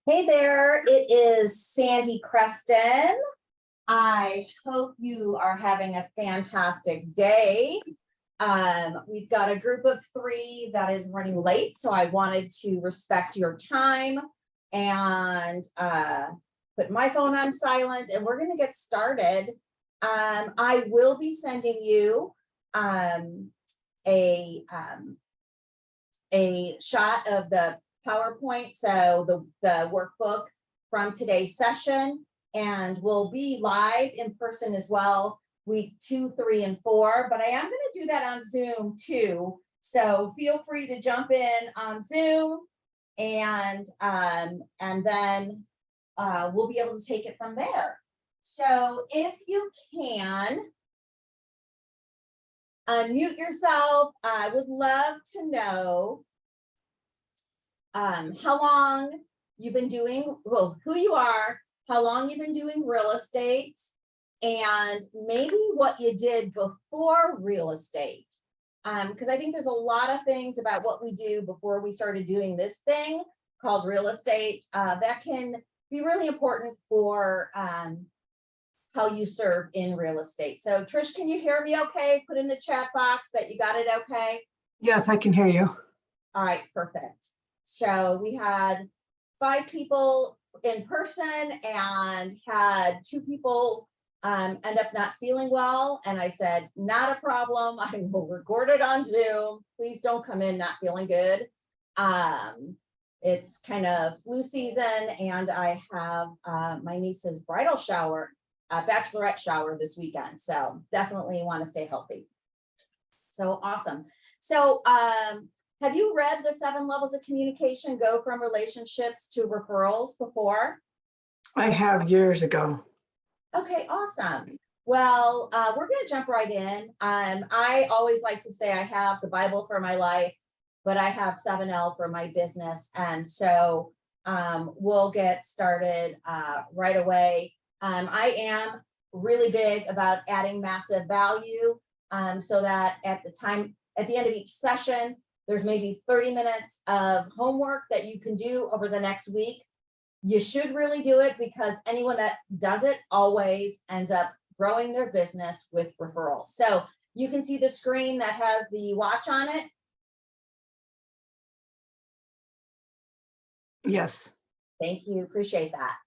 Hey there, it is Sandy Creston. I hope you are having a fantastic day. We've got a group of 3 that is running late, so I wanted to respect your time and put my phone on silent, and we're going to get started. I will be sending you a shot of the PowerPoint, so the workbook from today's session, and we'll be live in person as well, week 2, 3, and 4, but I am going to do that on Zoom too. So feel free to jump in on Zoom, and then we'll be able to take it from there. So if you can unmute yourself, I would love to know how long you've been doing, well, who you are, how long you've been doing real estate, and maybe what you did before real estate. Because I think there's a lot of things about what we do before we started doing this thing called real estate that can be really important for how you serve in real estate. So Trish, can you hear me okay? Put in the chat box that you got it okay. Yes, I can hear you. All right, perfect. So we had 5 people in person and had 2 people end up not feeling well. And I said, not a problem. I will record it on Zoom. Please don't come in not feeling good. It's kind of flu season, and I have my niece's bridal shower, bachelorette shower this weekend. So definitely want to stay healthy. So awesome. So have you read the 7 levels of communication, go from relationships to referrals before? I have years ago. Okay, awesome. Well, we're going to jump right in. I always like to say I have the Bible for my life, but I have 7L for my business. And so we'll get started right away. I am really big about adding massive value so that at the end of each session, there's maybe 30 minutes of homework that you can do over the next week. You should really do it, because anyone that does it always ends up growing their business with referrals. So you can see the screen that has the watch on it. Yes. Thank you, appreciate that.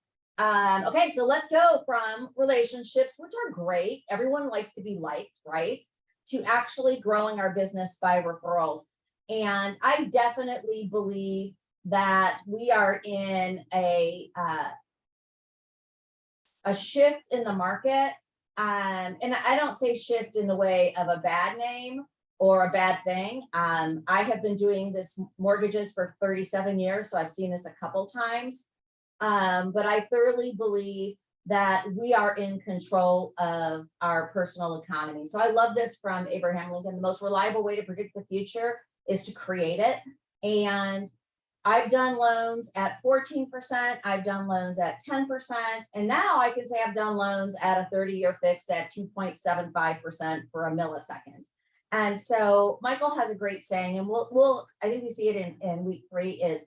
Okay, so let's go from relationships, which are great. Everyone likes to be liked, right? To actually growing our business by referrals. And I definitely believe that we are in a shift in the market. And I don't say shift in the way of a bad name or a bad thing. I have been doing this mortgages for 37 years, so I've seen this a couple times. But I thoroughly believe that we are in control of our personal economy. So I love this from Abraham Lincoln: the most reliable way to predict the future is to create it. And I've done loans at 14%, I've done loans at 10%, and now I can say I've done loans at a 30-year fixed at 2.75% for a millisecond. And so Michael has a great saying, and I think we see it in week 3 is,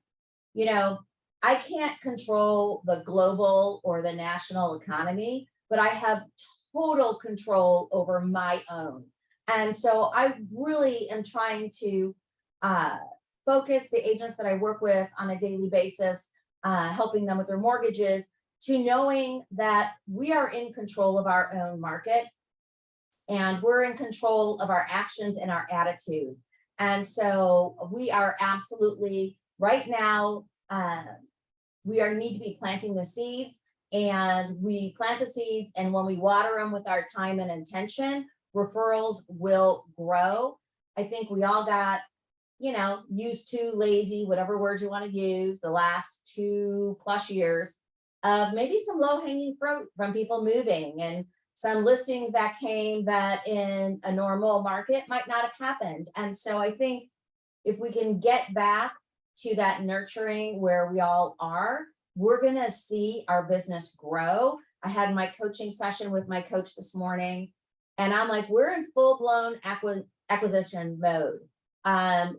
you know, I can't control the global or the national economy, but I have total control over my own. And so I really am trying to focus the agents that I work with on a daily basis, helping them with their mortgages, to knowing that we are in control of our own market, and we're in control of our actions and our attitude. And so we are absolutely right now, we need to be planting the seeds, and we plant the seeds, and when we water them with our time and intention, referrals will grow. I think we all got, used to, lazy, whatever word you want to use, the last 2+ years. of maybe some low hanging fruit from people moving and some listings that came that in a normal market might not have happened. And so I think if we can get back to that nurturing where we all are, we're going to see our business grow. I had my coaching session with my coach this morning, and I'm like, we're in full blown acquisition mode.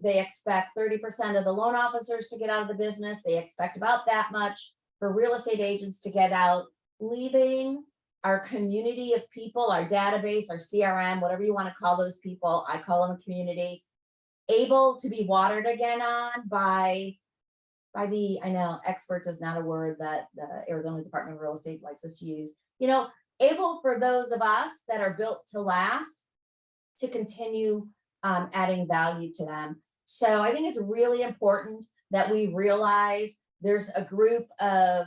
They expect 30% of the loan officers to get out of the business. They expect about that much for real estate agents to get out, leaving our community of people, our database, our CRM, whatever you want to call those people. I call them a community, able to be watered again on by the, I know experts is not a word that the Arizona Department of Real Estate likes us to use, able for those of us that are built to last to continue adding value to them. So I think it's really important that we realize there's a group of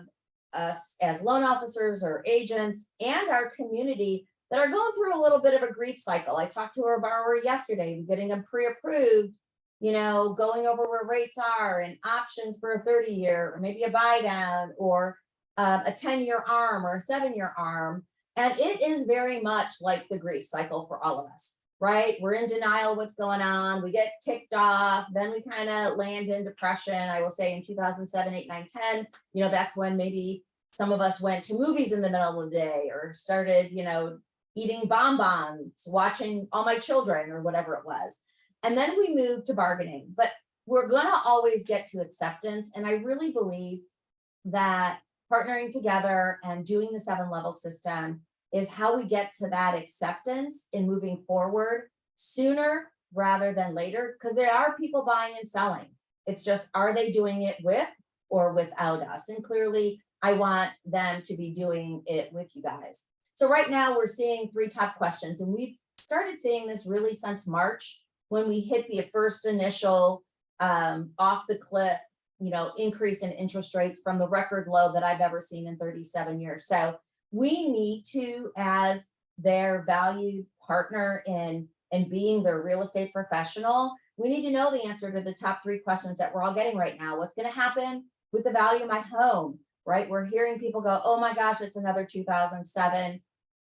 us as loan officers or agents and our community that are going through a little bit of a grief cycle. I talked to a borrower yesterday, getting them pre-approved, going over where rates are and options for a 30-year or maybe a buy down or a 10-year ARM or a 7-year ARM. And it is very much like the grief cycle for all of us, right? We're in denial of what's going on. We get ticked off. Then we kind of land in depression. I will say in 2007, 8, 9, 10, that's when maybe some of us went to movies in the middle of the day or started, eating bonbons, watching All My Children or whatever it was. And then we moved to bargaining, but we're going to always get to acceptance. And I really believe that partnering together and doing the 7-level system is how we get to that acceptance in moving forward sooner rather than later, because there are people buying and selling. It's just, are they doing it with or without us? And clearly, I want them to be doing it with you guys. So right now we're seeing 3 top questions, and we've started seeing this really since March when we hit the first initial off the cliff, increase in interest rates from the record low that I've ever seen in 37 years. So we need to, as their valued partner in being their real estate professional, we need to know the answer to the top 3 questions that we're all getting right now. What's going to happen with the value of my home, right? We're hearing people go, oh my gosh, it's another 2007,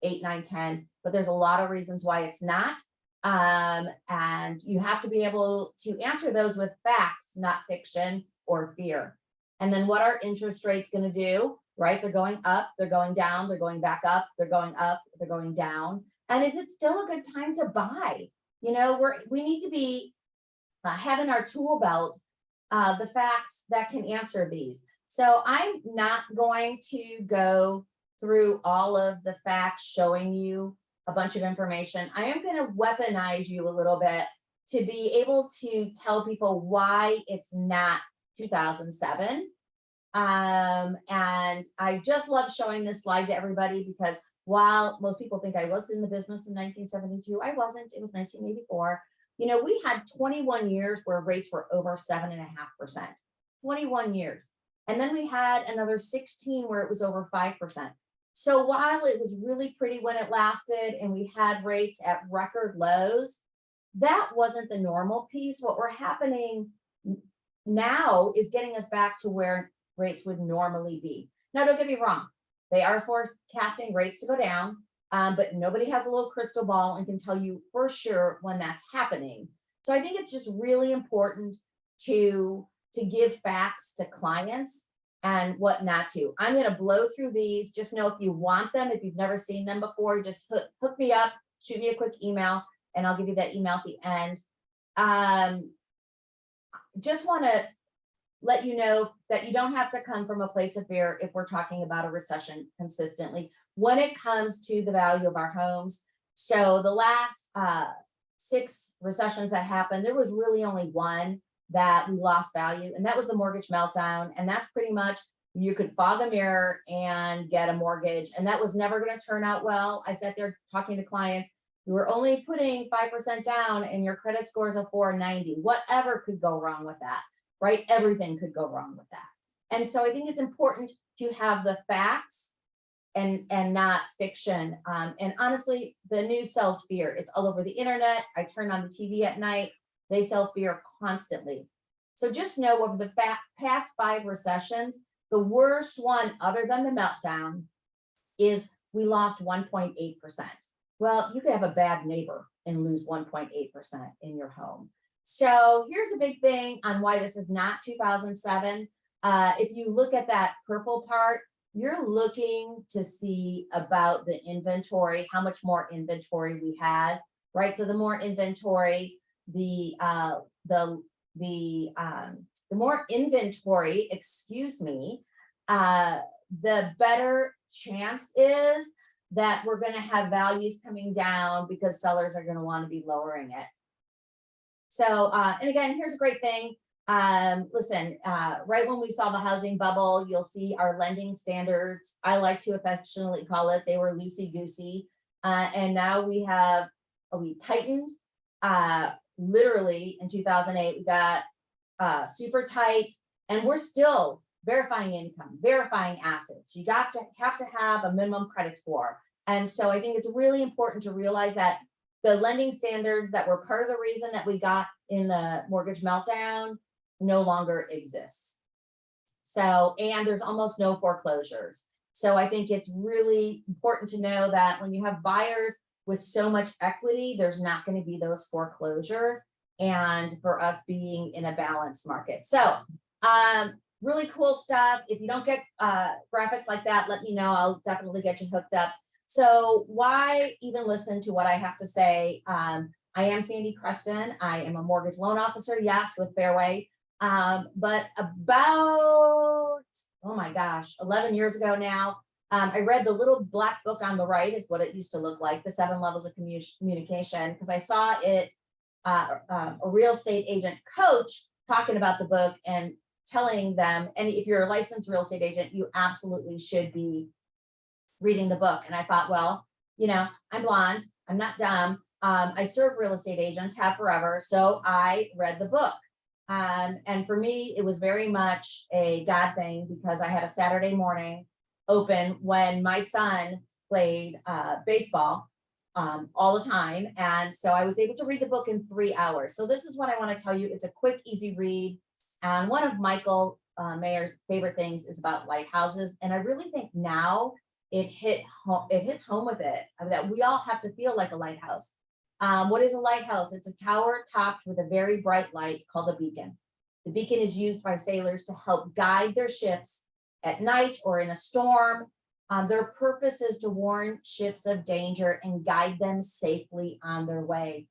8, 9, 10, but there's a lot of reasons why it's not. And you have to be able to answer those with facts, not fiction or fear. And then what are interest rates going to do, right? They're going up, they're going down, they're going back up, they're going up, they're going down. And is it still a good time to buy? We need to be having our tool belt, the facts that can answer these. So I'm not going to go through all of the facts showing you a bunch of information. I am going to weaponize you a little bit to be able to tell people why it's not 2007. And I just love showing this slide to everybody because while most people think I was in the business in 1972, I wasn't. It was 1984. We had 21 years where rates were over 7.5%, 21 years. And then we had another 16 where it was over 5%. So while it was really pretty when it lasted and we had rates at record lows, that wasn't the normal piece. What we're happening now is getting us back to where rates would normally be. Now, don't get me wrong. They are forecasting rates to go down, but nobody has a little crystal ball and can tell you for sure when that's happening. So I think it's just really important to give facts to clients and what not to. I'm going to blow through these. Just know if you want them, if you've never seen them before, just hook me up, shoot me a quick email, and I'll give you that email at the end. Just want to let you know that you don't have to come from a place of fear if we're talking about a recession consistently when it comes to the value of our homes. So the last 6 recessions that happened, there was really only one that we lost value, and that was the mortgage meltdown. And that's pretty much, you could fog a mirror and get a mortgage, and that was never going to turn out well. I sat there talking to clients, you were only putting 5% down and your credit score is a 490. Whatever could go wrong with that, right? Everything could go wrong with that. And so I think it's important to have the facts and not fiction. And honestly, the news sells fear. It's all over the internet. I turn on the TV at night. They sell fear constantly. So just know over the past 5 recessions, The worst one, other than the meltdown, is we lost 1.8%. Well, you could have a bad neighbor and lose 1.8% in your home. So here's a big thing on why this is not 2007. If you look at that purple part, you're looking to see about the inventory, how much more inventory we had, right? So the more inventory, the more inventory, excuse me, the better chance is that we're going to have values coming down because sellers are going to want to be lowering it. So, and again, here's a great thing. Listen, right when we saw the housing bubble, you'll see our lending standards. I like to affectionately call it, they were loosey-goosey. And now we tightened, literally in 2008, we got super tight, and we're still verifying income, verifying assets. You have to have a minimum credit score. And so I think it's really important to realize that the lending standards that were part of the reason that we got in the mortgage meltdown no longer exists. So, and there's almost no foreclosures. So I think it's really important to know that when you have buyers with so much equity, there's not going to be those foreclosures, and for us being in a balanced market. So, really cool stuff. If you don't get graphics like that, let me know. I'll definitely get you hooked up. So why even listen to what I have to say? I am Sandy Creston. I am a mortgage loan officer, yes, with Fairway. But about, oh my gosh, 11 years ago now, I read the little black book on the right is what it used to look like, the 7 levels of communication, because I saw it, a real estate agent coach talking about the book and telling them, and if you're a licensed real estate agent, you absolutely should be reading the book. And I thought, well, you know, I'm blonde, I'm not dumb. I serve real estate agents, have forever. So I read the book. And for me, it was very much a God thing because I had a Saturday morning open when my son played baseball all the time. And so I was able to read the book in 3 hours. So this is what I want to tell you. It's a quick, easy read. And one of Michael Mayer's favorite things is about lighthouses. And I really think now it hits home with it, that we all have to feel like a lighthouse. What is a lighthouse? It's a tower topped with a very bright light called a beacon. The beacon is used by sailors to help guide their ships at night or in a storm. Their purpose is to warn ships of danger and guide them safely on their way.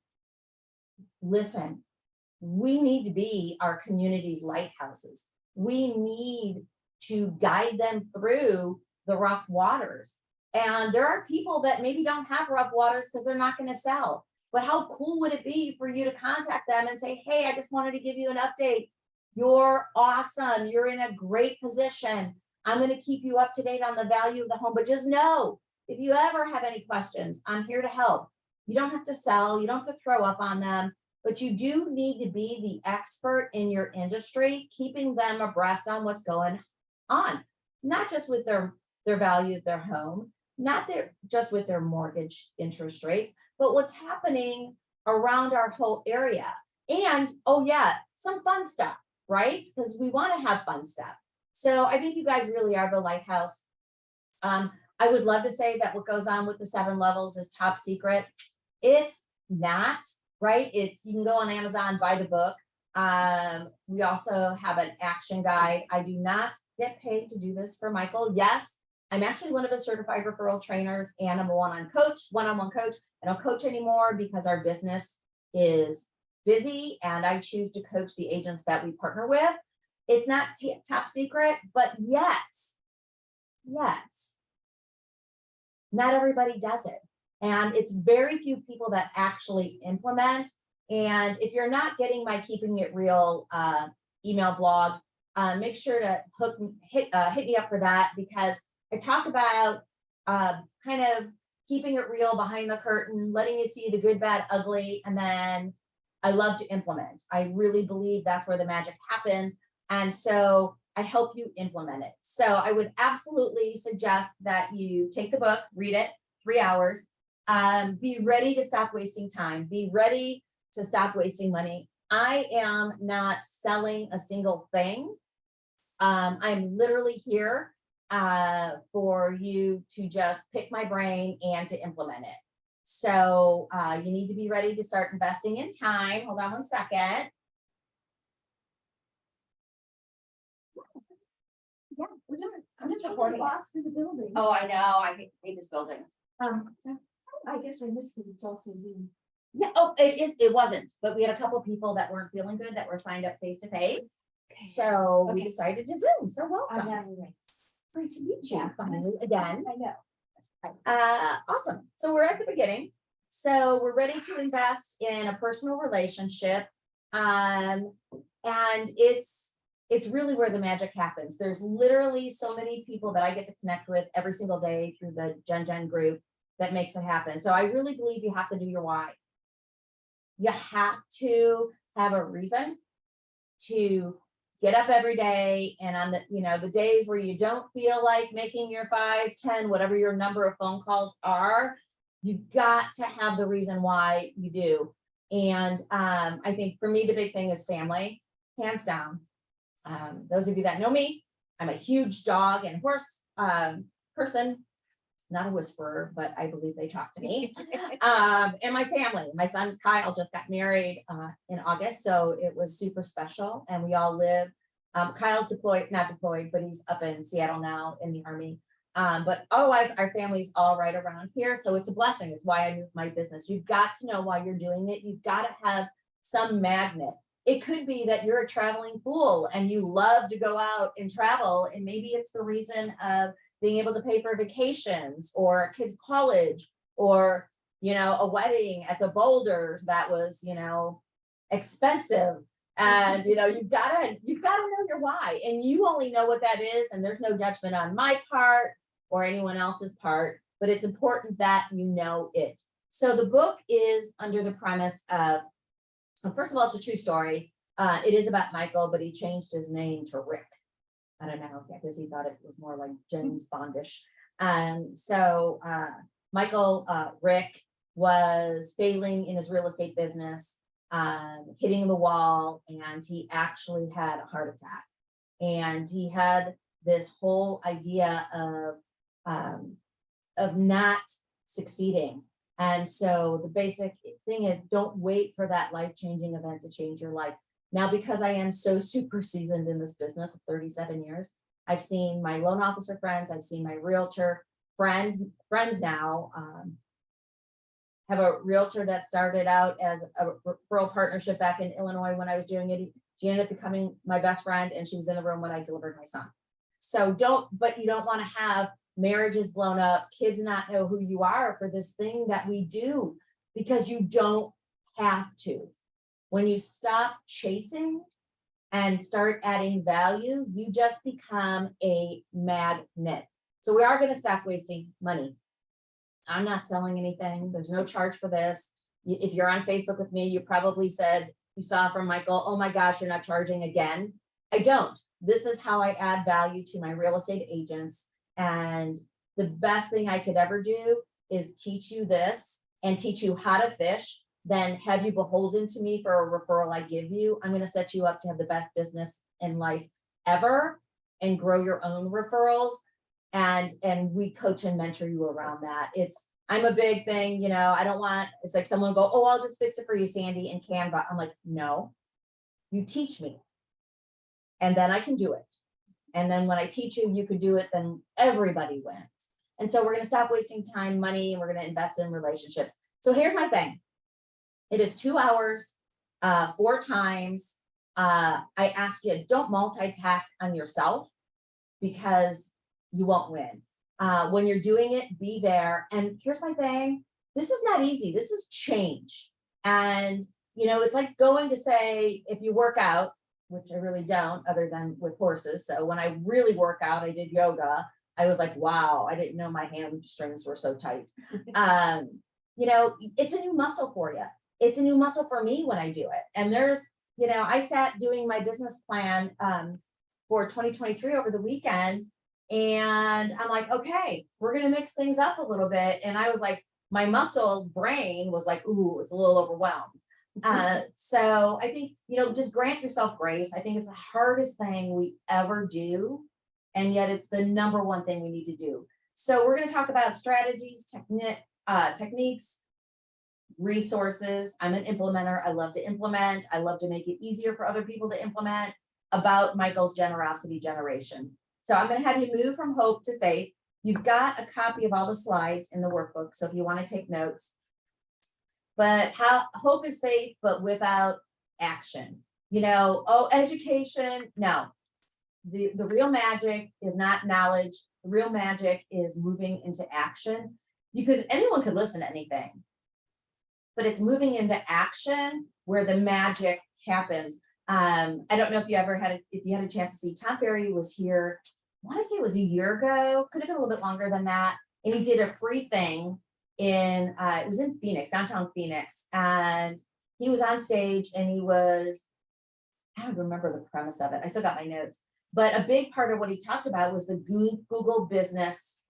Listen, we need to be our community's lighthouses. We need to guide them through the rough waters. And there are people that maybe don't have rough waters because they're not going to sell. But how cool would it be for you to contact them and say, hey, I just wanted to give you an update. You're awesome. You're in a great position. I'm going to keep you up to date on the value of the home. But just know, if you ever have any questions, I'm here to help. You don't have to sell. You don't have to throw up on them. But you do need to be the expert in your industry, keeping them abreast on what's going on, not just with their value of their home, not just with their mortgage interest rates, but what's happening around our whole area. And, oh yeah, some fun stuff, right? Because we want to have fun stuff. So I think you guys really are the lighthouse. I would love to say that what goes on with the 7 levels is top secret. It's not, right? You can go on Amazon, buy the book. We also have an action guide. I do not get paid to do this for Michael. Yes, I'm actually one of the certified referral trainers, and I'm a one-on-one coach. I don't coach anymore because our business is busy and I choose to coach the agents that we partner with. It's not top secret, but yet, not everybody does it. And it's very few people that actually implement. And if you're not getting my Keeping It Real email blog, make sure to hit me up for that, because I talk about kind of keeping it real behind the curtain, letting you see the good, bad, ugly, and then I love to implement. I really believe that's where the magic happens. And so I help you implement it. So I would absolutely suggest that you take the book, read it, 3 hours, be ready to stop wasting time, be ready to stop wasting money. I am not selling a single thing. I'm literally here for you to just pick my brain and to implement it. So you need to be ready to start investing in time. Hold on one second. Yeah, I'm just recording. Lost in the building. Oh, I know. I hate this building. So I guess I missed it. It's also Zoom. Yeah. Oh, it is. It wasn't. But we had a couple people that weren't feeling good that were signed up face to face. So we Okay. decided to Zoom. So I'm welcome. down the race. Great to meet you. Yeah. Finally, again. I know. Awesome. So we're at the beginning. So we're ready to invest in a personal relationship. And it's really where the magic happens. There's literally so many people that I get to connect with every single day through the Gen group that makes it happen. So I really believe you have to do your why. You have to have a reason to get up every day, and on the days where you don't feel like making your 5, 10, whatever your number of phone calls are, you've got to have the reason why you do. And I think for me, the big thing is family, hands down. Those of you that know me, I'm a huge dog and horse person, not a whisperer, but I believe they talk to me. And my family, my son Kyle just got married in August, so it was super special. And we all live, Kyle's not deployed, but he's up in Seattle now in the Army. But otherwise, our family's all right around here. So it's a blessing. It's why I moved my business. You've got to know why you're doing it. You've got to have some magnet. It could be that you're a traveling fool and you love to go out and travel. And maybe it's the reason of being able to pay for vacations or kids' college or, a wedding at the Boulders that was, expensive. And, you've got to know your why, and you only know what that is. And there's no judgment on my part or anyone else's part, but it's important that you know it. So the book is under the premise of, first of all, it's a true story. It is about Michael, but he changed his name to Rick. I don't know, because he thought it was more like James Bondish. So Michael Rick was failing in his real estate business, hitting the wall, and he actually had a heart attack. And he had this whole idea of not succeeding. And so the basic thing is, don't wait for that life-changing event to change your life. Now, because I am so super seasoned in this business of 37 years, I've seen my loan officer friends, I've seen my realtor friends now. Have a realtor that started out as a referral partnership back in Illinois when I was doing it. She ended up becoming my best friend, and she was in the room when I delivered my son. So you don't want to have marriages blown up, kids not know who you are for this thing that we do, because you don't have to. When you stop chasing and start adding value, you just become a magnet. So we are going to stop wasting money. I'm not selling anything. There's no charge for this. If you're on Facebook with me, you probably said you saw from Michael, oh my gosh, you're not charging again. I don't. This is how I add value to my real estate agents. And the best thing I could ever do is teach you this and teach you how to fish, then have you beholden to me for a referral I give you. I'm going to set you up to have the best business in life ever and grow your own referrals. And we coach and mentor you around that. I'm a big thing, I don't want, it's like someone go, oh, I'll just fix it for you, Sandy, in Canva. I'm like, no, you teach me and then I can do it. And then when I teach you, you could do it, then everybody wins. And so we're going to stop wasting time, money, and we're going to invest in relationships. So here's my thing. It is 2 hours, 4 times. I ask you, don't multitask on yourself because you won't win. When you're doing it, be there. And here's my thing. This is not easy. This is change. And, it's like going to say, if you work out, which I really don't, other than with horses. So when I really work out, I did yoga. I was like, wow, I didn't know my hamstrings were so tight. It's a new muscle for you. It's a new muscle for me when I do it. And there's, I sat doing my business plan for 2023 over the weekend. And I'm like, okay, we're going to mix things up a little bit. And I was like, my muscle brain was like, ooh, it's a little overwhelmed. So I think, just grant yourself grace. I think it's the hardest thing we ever do. And yet it's the number one thing we need to do. So we're going to talk about strategies, techniques, resources. I'm an implementer. I love to implement. I love to make it easier for other people to implement about Michael's generosity generation. So I'm going to have you move from hope to faith. You've got a copy of all the slides in the workbook. So if you want to take notes, but how hope is faith, but without action, education. No, the real magic is not knowledge. The real magic is moving into action, because anyone could listen to anything, but it's moving into action where the magic happens. I don't know if you had a chance to see, Tom Ferry was here, I want to say it was a year ago, could have been a little bit longer than that. And he did a free thing it was in Phoenix, downtown Phoenix. And he was on stage and I don't remember the premise of it. I still got my notes, but a big part of what he talked about was the Google business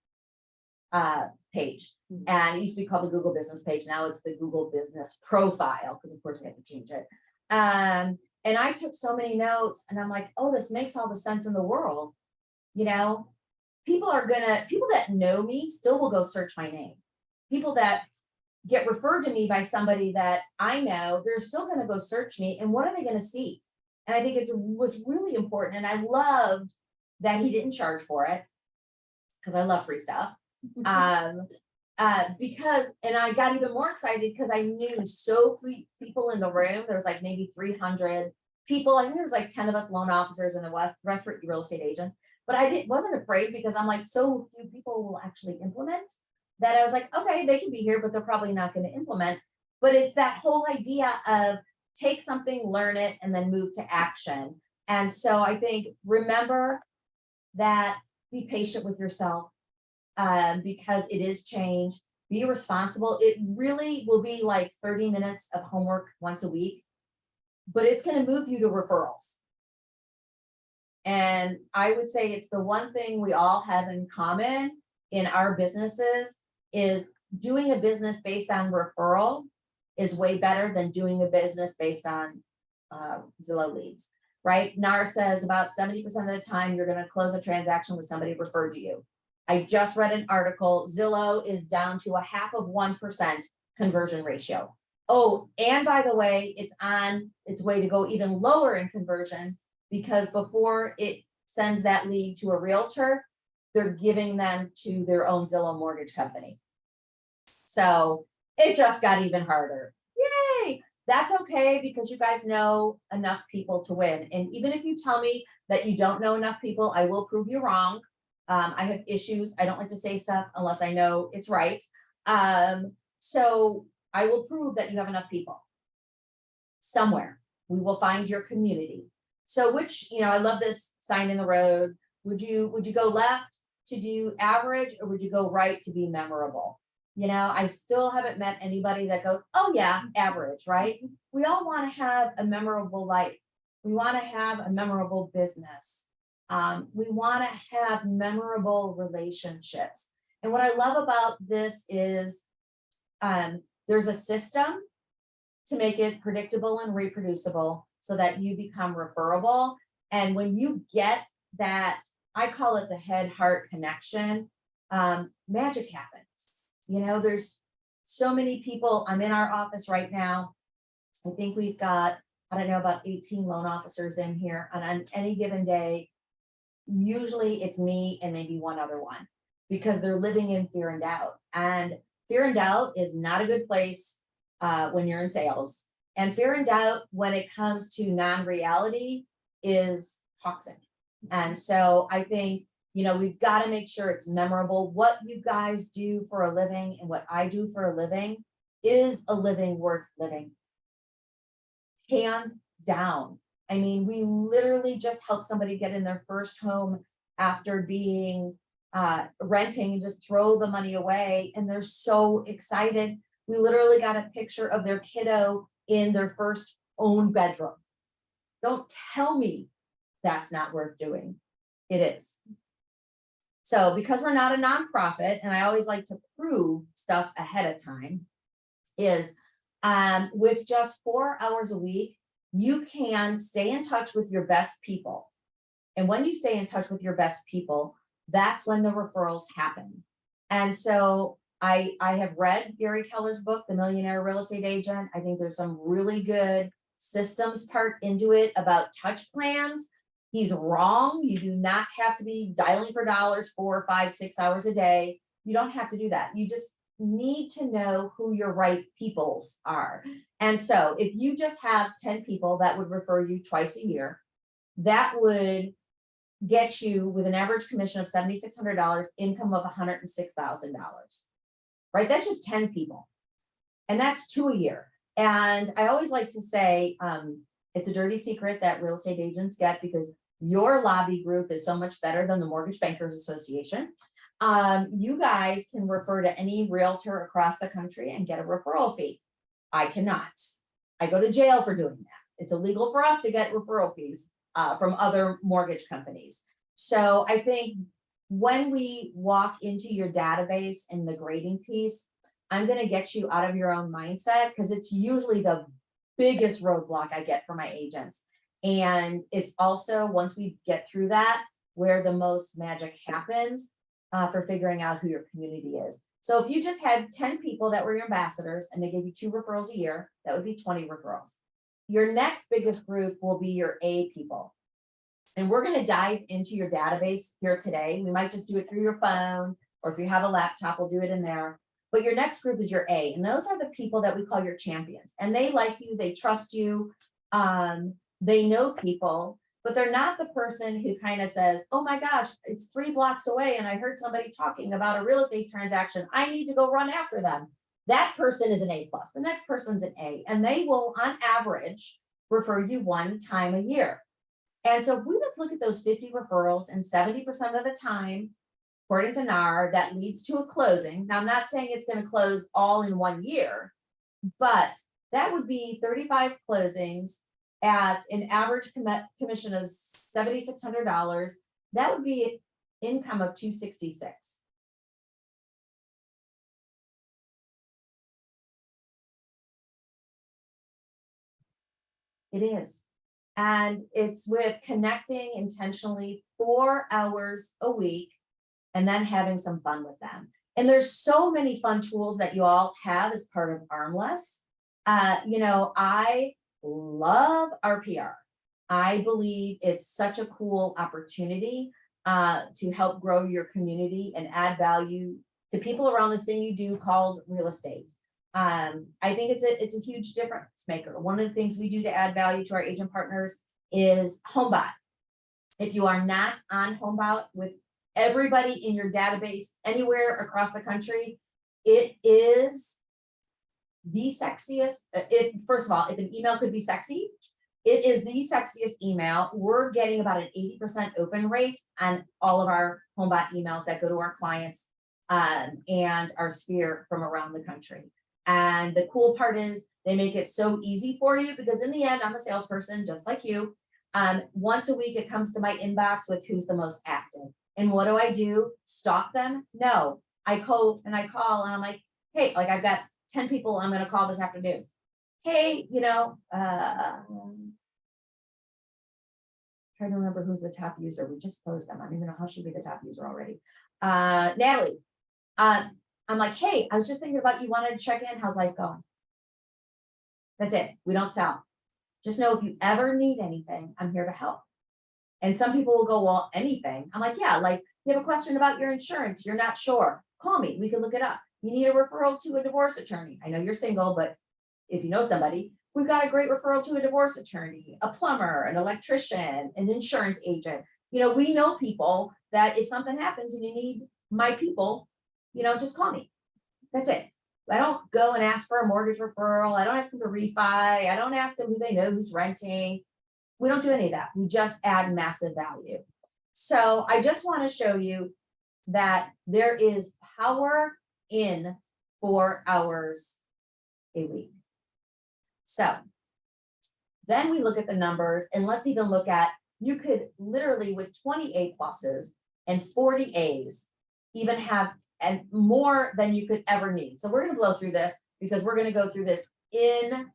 page. And it used to be called the Google business page. Now it's the Google business profile, because of course we have to change it. And I took so many notes and I'm like, oh, this makes all the sense in the world. People that know me still will go search my name. People that get referred to me by somebody that I know, they're still going to go search me. And what are they going to see? And I think it was really important. And I loved that he didn't charge for it, because I love free stuff. And I got even more excited because I knew people in the room. There was like maybe 300 people. I think there was like 10 of us loan officers and the rest were real estate agents. But wasn't afraid, because I'm like, so few people will actually implement, that I was like, okay, they can be here, but they're probably not going to implement. But it's that whole idea of take something, learn it, and then move to action. And so I think, remember that, be patient with yourself, because it is change. Be responsible. It really will be like 30 minutes of homework once a week, but it's going to move you to referrals. And I would say it's the one thing we all have in common in our businesses, is doing a business based on referral is way better than doing a business based on Zillow leads, right? NAR says about 70% of the time you're going to close a transaction with somebody referred to you. I just read an article. Zillow is down to 0.5% conversion ratio. Oh, and by the way, it's on its way to go even lower in conversion, because before it sends that lead to a realtor, they're giving them to their own Zillow mortgage company. So it just got even harder. Yay! That's okay, because you guys know enough people to win. And even if you tell me that you don't know enough people, I will prove you wrong. I have issues. I don't like to say stuff unless I know it's right. So I will prove that you have enough people somewhere. We will find your community. So I love this sign in the road. Would you go left to do average, or would you go right to be memorable? I still haven't met anybody that goes, oh yeah, average, right? We all want to have a memorable life. We want to have a memorable business. We want to have memorable relationships. And what I love about this is there's a system to make it predictable and reproducible so that you become referable. And when you get that, I call it the head-heart connection, magic happens. There's so many people. I'm in our office right now. I think we've got, I don't know, about 18 loan officers in here. And on any given day, usually it's me and maybe one other one, because they're living in fear and doubt. And fear and doubt is not a good place when you're in sales. And fear and doubt, when it comes to non-reality, is toxic. And so I think, we've got to make sure it's memorable. What you guys do for a living and what I do for a living is a living worth living. Hands down. I mean, we literally just help somebody get in their first home after being renting, and just throw the money away. And they're so excited. We literally got a picture of their kiddo in their first own bedroom. Don't tell me that's not worth doing. It is. So because we're not a nonprofit, and I always like to prove stuff ahead of time, is With just 4 hours a week, you can stay in touch with your best people. And when you stay in touch with your best people, that's when the referrals happen. And so I have read Gary Keller's book, The Millionaire Real Estate Agent. I think there's some really good systems part into it about touch plans. He's wrong. You do not have to be dialing for dollars 4, 5, 6 hours a day. You don't have to do that. You just need to know who your right peoples are. And so if you just have 10 people that would refer you twice a year, that would get you with an average commission of $7,600, income of $106,000, right? That's just 10 people. And that's 2 a year. And I always like to say, it's a dirty secret that real estate agents get because your lobby group is so much better than the Mortgage Bankers Association. You guys can refer to any realtor across the country and get a referral fee. I cannot. I go to jail for doing that. It's illegal for us to get referral fees from other mortgage companies. So I think when we walk into your database in the grading piece, I'm going to get you out of your own mindset because it's usually the biggest roadblock I get for my agents. And it's also, once we get through that, where the most magic happens for figuring out who your community is. So if you just had 10 people that were your ambassadors and they gave you 2 referrals a year, that would be 20 referrals. Your next biggest group will be your A people. And we're going to dive into your database here today. We might just do it through your phone, or if you have a laptop, we'll do it in there. But your next group is your A, and those are the people that we call your champions. And they like you, they trust you, they know people, but they're not the person who kind of says, oh my gosh, it's 3 blocks away and I heard somebody talking about a real estate transaction. I need to go run after them. That person is an A+. The next person's an A, and they will, on average, refer you 1 time a year. And so if we just look at those 50 referrals, and 70% of the time, according to NAR, that leads to a closing. Now, I'm not saying it's going to close all in 1 year, but that would be 35 closings at an average commission of $7,600. That would be income of $266. It is. And it's with connecting intentionally 4 hours a week and then having some fun with them. And there's so many fun tools that you all have as part of Armless. I love RPR. I believe it's such a cool opportunity to help grow your community and add value to people around this thing you do called real estate. I think it's a huge difference maker. One of the things we do to add value to our agent partners is HomeBot. If you are not on HomeBot with everybody in your database anywhere across the country, it is the sexiest. First of all, if an email could be sexy, it is the sexiest email. We're getting about an 80% open rate on all of our HomeBot emails that go to our clients and our sphere from around the country. And the cool part is they make it so easy for you because in the end, I'm a salesperson just like you. Once a week, it comes to my inbox with who's the most active. And what do? Stalk them? No. I call and I'm like, hey, like I've got 10 people I'm going to call this afternoon. Hey, trying to remember who's the top user. We just closed them. I don't even know how she'd be the top user already. Natalie. I'm like, hey, I was just thinking about you, wanted to check in. How's life going? That's it. We don't sell. Just know if you ever need anything, I'm here to help. And some people will go, well, anything. I'm like, yeah, like you have a question about your insurance. You're not sure. Call me. We can look it up. You need a referral to a divorce attorney. I know you're single, but if you know somebody, we've got a great referral to a divorce attorney, a plumber, an electrician, an insurance agent. We know people that if something happens and you need my people, just call me. That's it. I don't go and ask for a mortgage referral. I don't ask them to refi. I don't ask them who they know who's renting. We don't do any of that. We just add massive value. So I just want to show you that there is power in 4 hours a week. So then we look at the numbers, and let's even look at, you could literally with 20 A+ and 40 A's even have and more than you could ever need. So we're going to blow through this because we're going to go through this in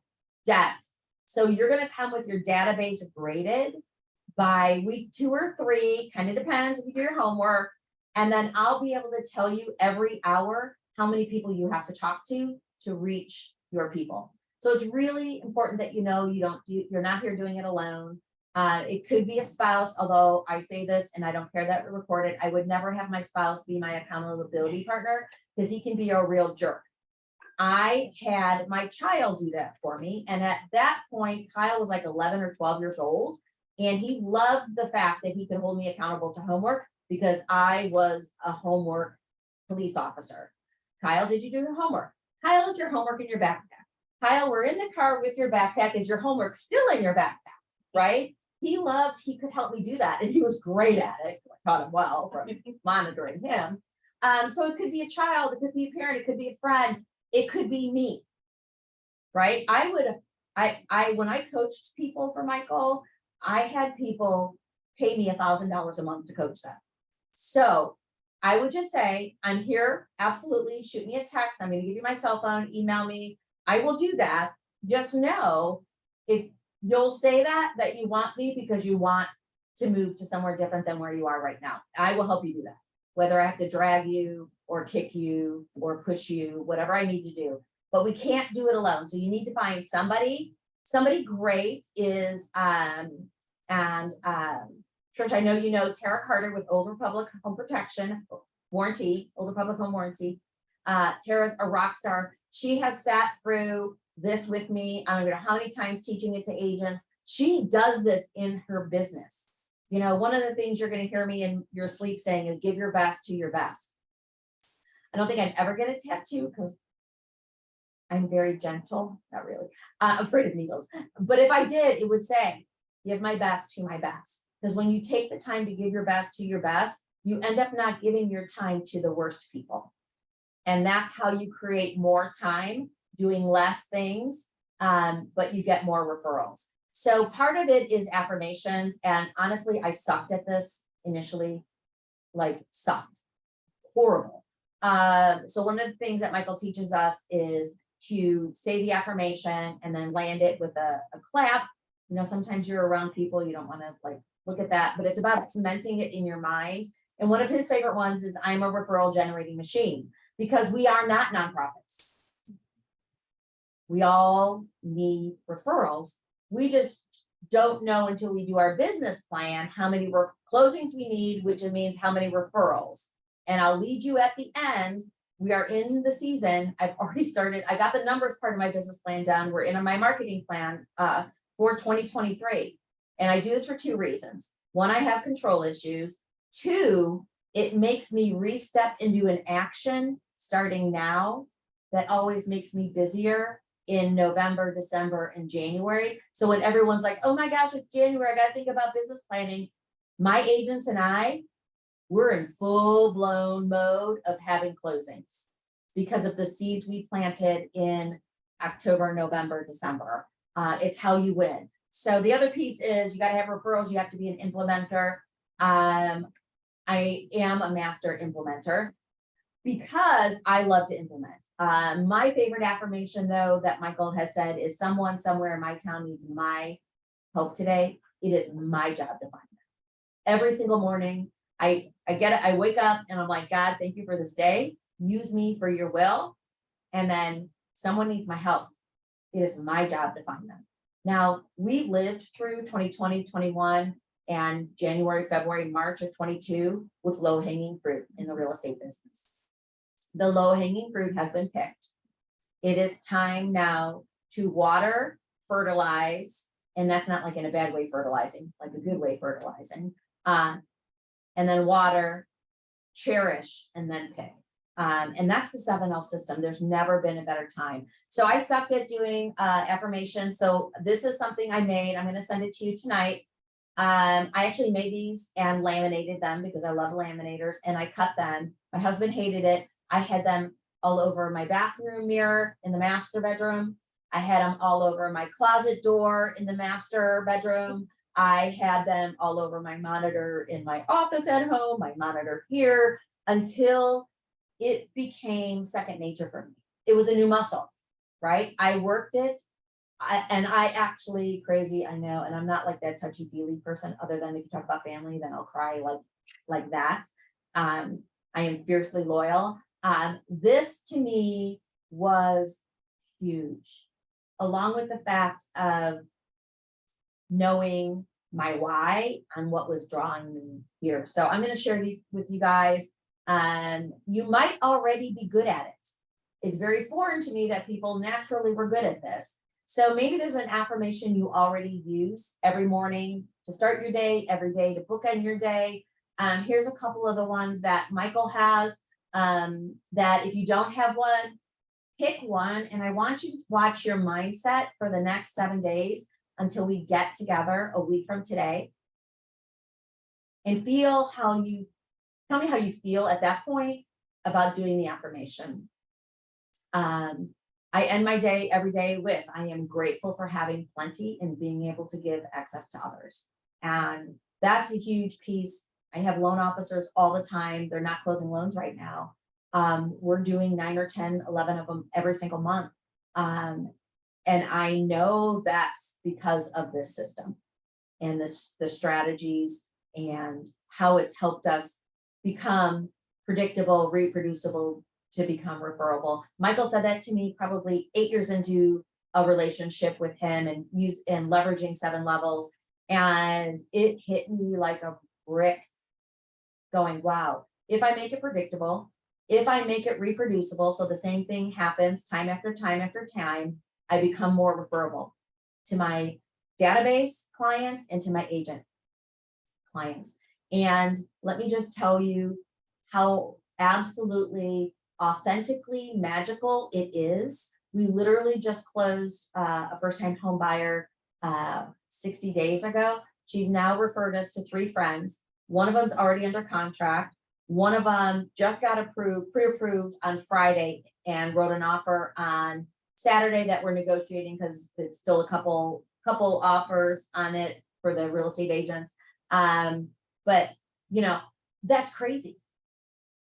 depth. So you're gonna come with your database graded by week 2 or 3, kind of depends if you do your homework. And then I'll be able to tell you every hour how many people you have to talk to reach your people. So it's really important that you know you're not here doing it alone. It could be a spouse, although I say this and I don't care that we record it. I would never have my spouse be my accountability partner because he can be a real jerk. I had my child do that for me. And at that point, Kyle was like 11 or 12 years old. And he loved the fact that he could hold me accountable to homework because I was a homework police officer. Kyle, did you do your homework? Kyle, is your homework in your backpack? Kyle, we're in the car with your backpack. Is your homework still in your backpack? Right? He could help me do that. And he was great at it. I taught him well from monitoring him. So it could be a child, it could be a parent, it could be a friend, it could be me. Right? When I coached people for Michael, I had people pay me $1,000 a month to coach them. So I would just say, I'm here, absolutely, shoot me a text. I'm gonna give you my cell phone, email me. I will do that. Just know if you'll say that you want me because you want to move to somewhere different than where you are right now. I will help you do that. Whether I have to drag you or kick you or push you, whatever I need to do. But we can't do it alone. So you need to find somebody great is, Trish, I know you know Tara Carter with Old Republic Home Protection Warranty, Old Republic Home Warranty. Tara's a rock star. She has sat through this with me. I don't know how many times teaching it to agents. She does this in her business. You know, one of the things you're going to hear me in your sleep saying is give your best to your best. I don't think I'd ever get a tattoo because I'm very gentle. Not really. I'm afraid of needles. But if I did, it would say, give my best to my best. Because when you take the time to give your best to your best, you end up not giving your time to the worst people. And that's how you create more time doing less things, but you get more referrals. So part of it is affirmations. And honestly, I sucked at this initially, like sucked, horrible. So one of the things that Michael teaches us is to say the affirmation and then land it with a clap. You know, sometimes you're around people, you don't want to like look at that, but it's about cementing it in your mind. And one of his favorite ones is I'm a referral generating machine because we are not nonprofits. We all need referrals. We just don't know until we do our business plan how many closings we need, which means how many referrals. And I'll lead you at the end. We are in the season. I've already started. I got the numbers part of my business plan done. We're in my marketing plan for 2023. And I do this for 2 reasons. 1, I have control issues. 2, it makes me re-step into an action starting now that always makes me busier in November, December, and January. So when everyone's like, oh my gosh, it's January, I got to think about business planning. My agents and we're in full-blown mode of having closings because of the seeds we planted in October, November, December. It's how you win. So the other piece is you got to have referrals. You have to be an implementer. I am a master implementer because I love to implement. My favorite affirmation, though, that Michael has said is someone somewhere in my town needs my help today. It is my job to find them. Every single morning, I wake up and I'm like, God, thank you for this day. Use me for your will. And then someone needs my help. It is my job to find them. Now, we lived through 2020, 21, and January, February, March of 22 with low-hanging fruit in the real estate business. The low-hanging fruit has been picked. It is time now to water, fertilize, and that's not like in a bad way fertilizing, like a good way fertilizing, and then water, cherish, and then pick. And that's the 7L system. There's never been a better time. So I sucked at doing affirmations. So this is something I made. I'm going to send it to you tonight. I actually made these and laminated them because I love laminators, and I cut them. My husband hated it. I had them all over my bathroom mirror in the master bedroom. I had them all over my closet door in the master bedroom. I had them all over my monitor in my office at home, my monitor here, until it became second nature for me. It was a new muscle. right? I worked it. And I actually, crazy, I know, and I'm not like that touchy-feely person, other than if you talk about family, then I'll cry like that. I am fiercely loyal. This to me was huge, along with the fact of knowing my why and what was drawing me here. So I'm going to share these with you guys. You might already be good at it. It's very foreign to me that people naturally were good at this. So maybe there's an affirmation you already use every morning to start your day, every day to bookend your day. Here's a couple of the ones that Michael has, that if you don't have one, pick one. And I want you to watch your mindset for the next 7 days until we get together a week from today. And feel how you, tell me how you feel at that point about doing the affirmation. I end my day every day with, I am grateful for having plenty and being able to give access to others. And that's a huge piece. I have loan officers all the time. They're not closing loans right now. We're doing 9 or 10, 11 of them every single month. And I know that's because of this system and the strategies and how it's helped us become predictable, reproducible, to become referable. Michael said that to me probably 8 years into a relationship with him and leveraging 7 levels. And it hit me like a brick going, wow, if I make it predictable, if I make it reproducible, so the same thing happens time after time after time, I become more referable to my database clients and to my agent clients. And let me just tell you how absolutely authentically magical it is. We literally just closed a first-time home buyer 60 days ago. She's now referred us to 3 friends. One of them's already under contract. One of them just got approved, pre-approved on Friday and wrote an offer on Saturday that we're negotiating because it's still a couple offers on it for the real estate agents. But you know, that's crazy.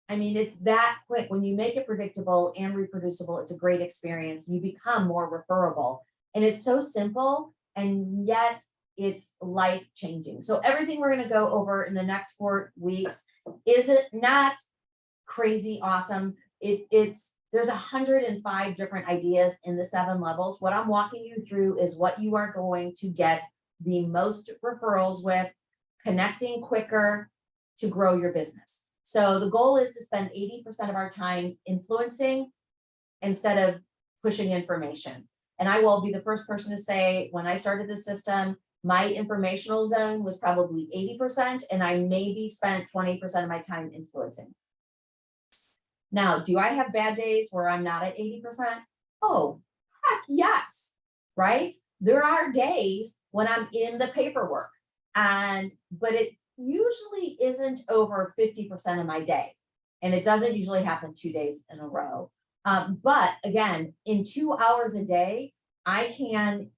I mean, it's that quick. When you make it predictable and reproducible, it's a great experience. You become more referable. And it's so simple, and yet it's life-changing. So everything we're going to go over in the next 4 weeks, is it not crazy awesome? There's 105 different ideas in the 7 levels. What I'm walking you through is what you are going to get the most referrals with, connecting quicker to grow your business. So the goal is to spend 80% of our time influencing instead of pushing information. And I will be the first person to say, when I started the system, my informational zone was probably 80%, and I maybe spent 20% of my time influencing. Now, do I have bad days where I'm not at 80%? Oh, heck yes, right? There are days when I'm in the paperwork, but it usually isn't over 50% of my day. And it doesn't usually happen 2 days in a row. But again, in 2 hours a day, I can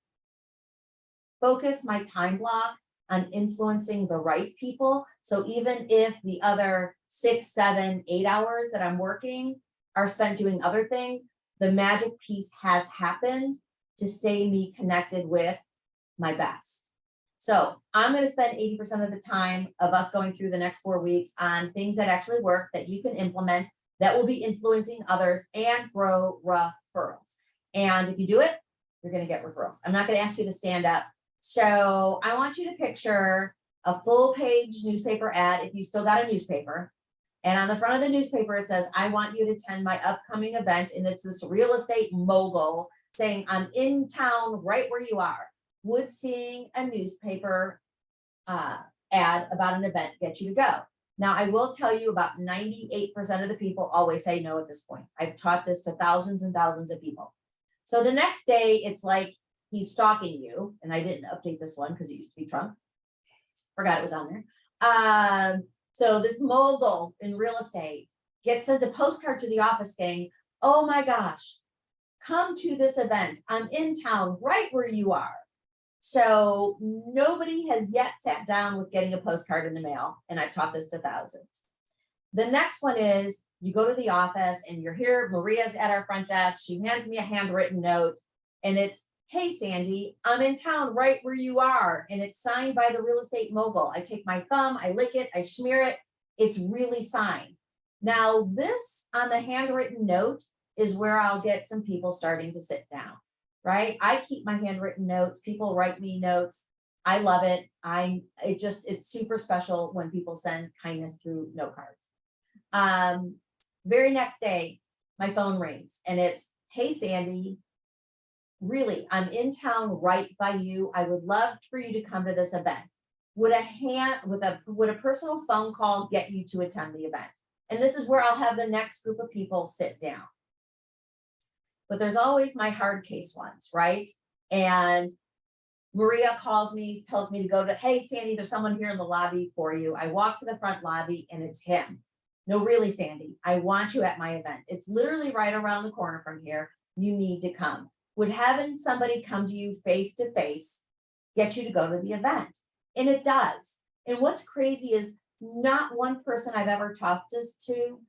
focus my time block on influencing the right people. So even if the other 6, 7, 8 hours that I'm working are spent doing other things, the magic piece has happened to stay me connected with my best. So I'm going to spend 80% of the time of us going through the next 4 weeks on things that actually work, that you can implement, that will be influencing others and grow referrals. And if you do it, you're going to get referrals. I'm not going to ask you to stand up. So I want you to picture a full page newspaper ad, if you still got a newspaper. And on the front of the newspaper, it says, I want you to attend my upcoming event. And it's this real estate mogul saying, I'm in town right where you are. Would seeing a newspaper ad about an event get you to go? Now, I will tell you about 98% of the people always say no at this point. I've taught this to thousands and thousands of people. So the next day, it's like he's stalking you. And I didn't update this one because it used to be Trump. Forgot it was on there. So this mogul in real estate sends a postcard to the office saying, oh my gosh, come to this event. I'm in town right where you are. So nobody has yet sat down with getting a postcard in the mail, and I've taught this to thousands. The next one is, you go to the office and you're here, Maria's at our front desk, she hands me a handwritten note and it's, hey, Sandy, I'm in town right where you are. And it's signed by the real estate mogul. I take my thumb, I lick it, I smear it. It's really signed. Now this on the handwritten note is where I'll get some people starting to sit down, right? I keep my handwritten notes. People write me notes. I love it. It's super special when people send kindness through note cards. Very next day, my phone rings and it's, hey, Sandy, really, I'm in town right by you. I would love for you to come to this event. Would a personal phone call get you to attend the event? And this is where I'll have the next group of people sit down. But there's always my hard case ones, right? And Maria calls me, tells me to go to, hey, Sandy, there's someone here in the lobby for you. I walk to the front lobby and it's him. No, really, Sandy, I want you at my event. It's literally right around the corner from here. You need to come. Would having somebody come to you face to face get you to go to the event? And it does. And what's crazy is not one person I've ever talked to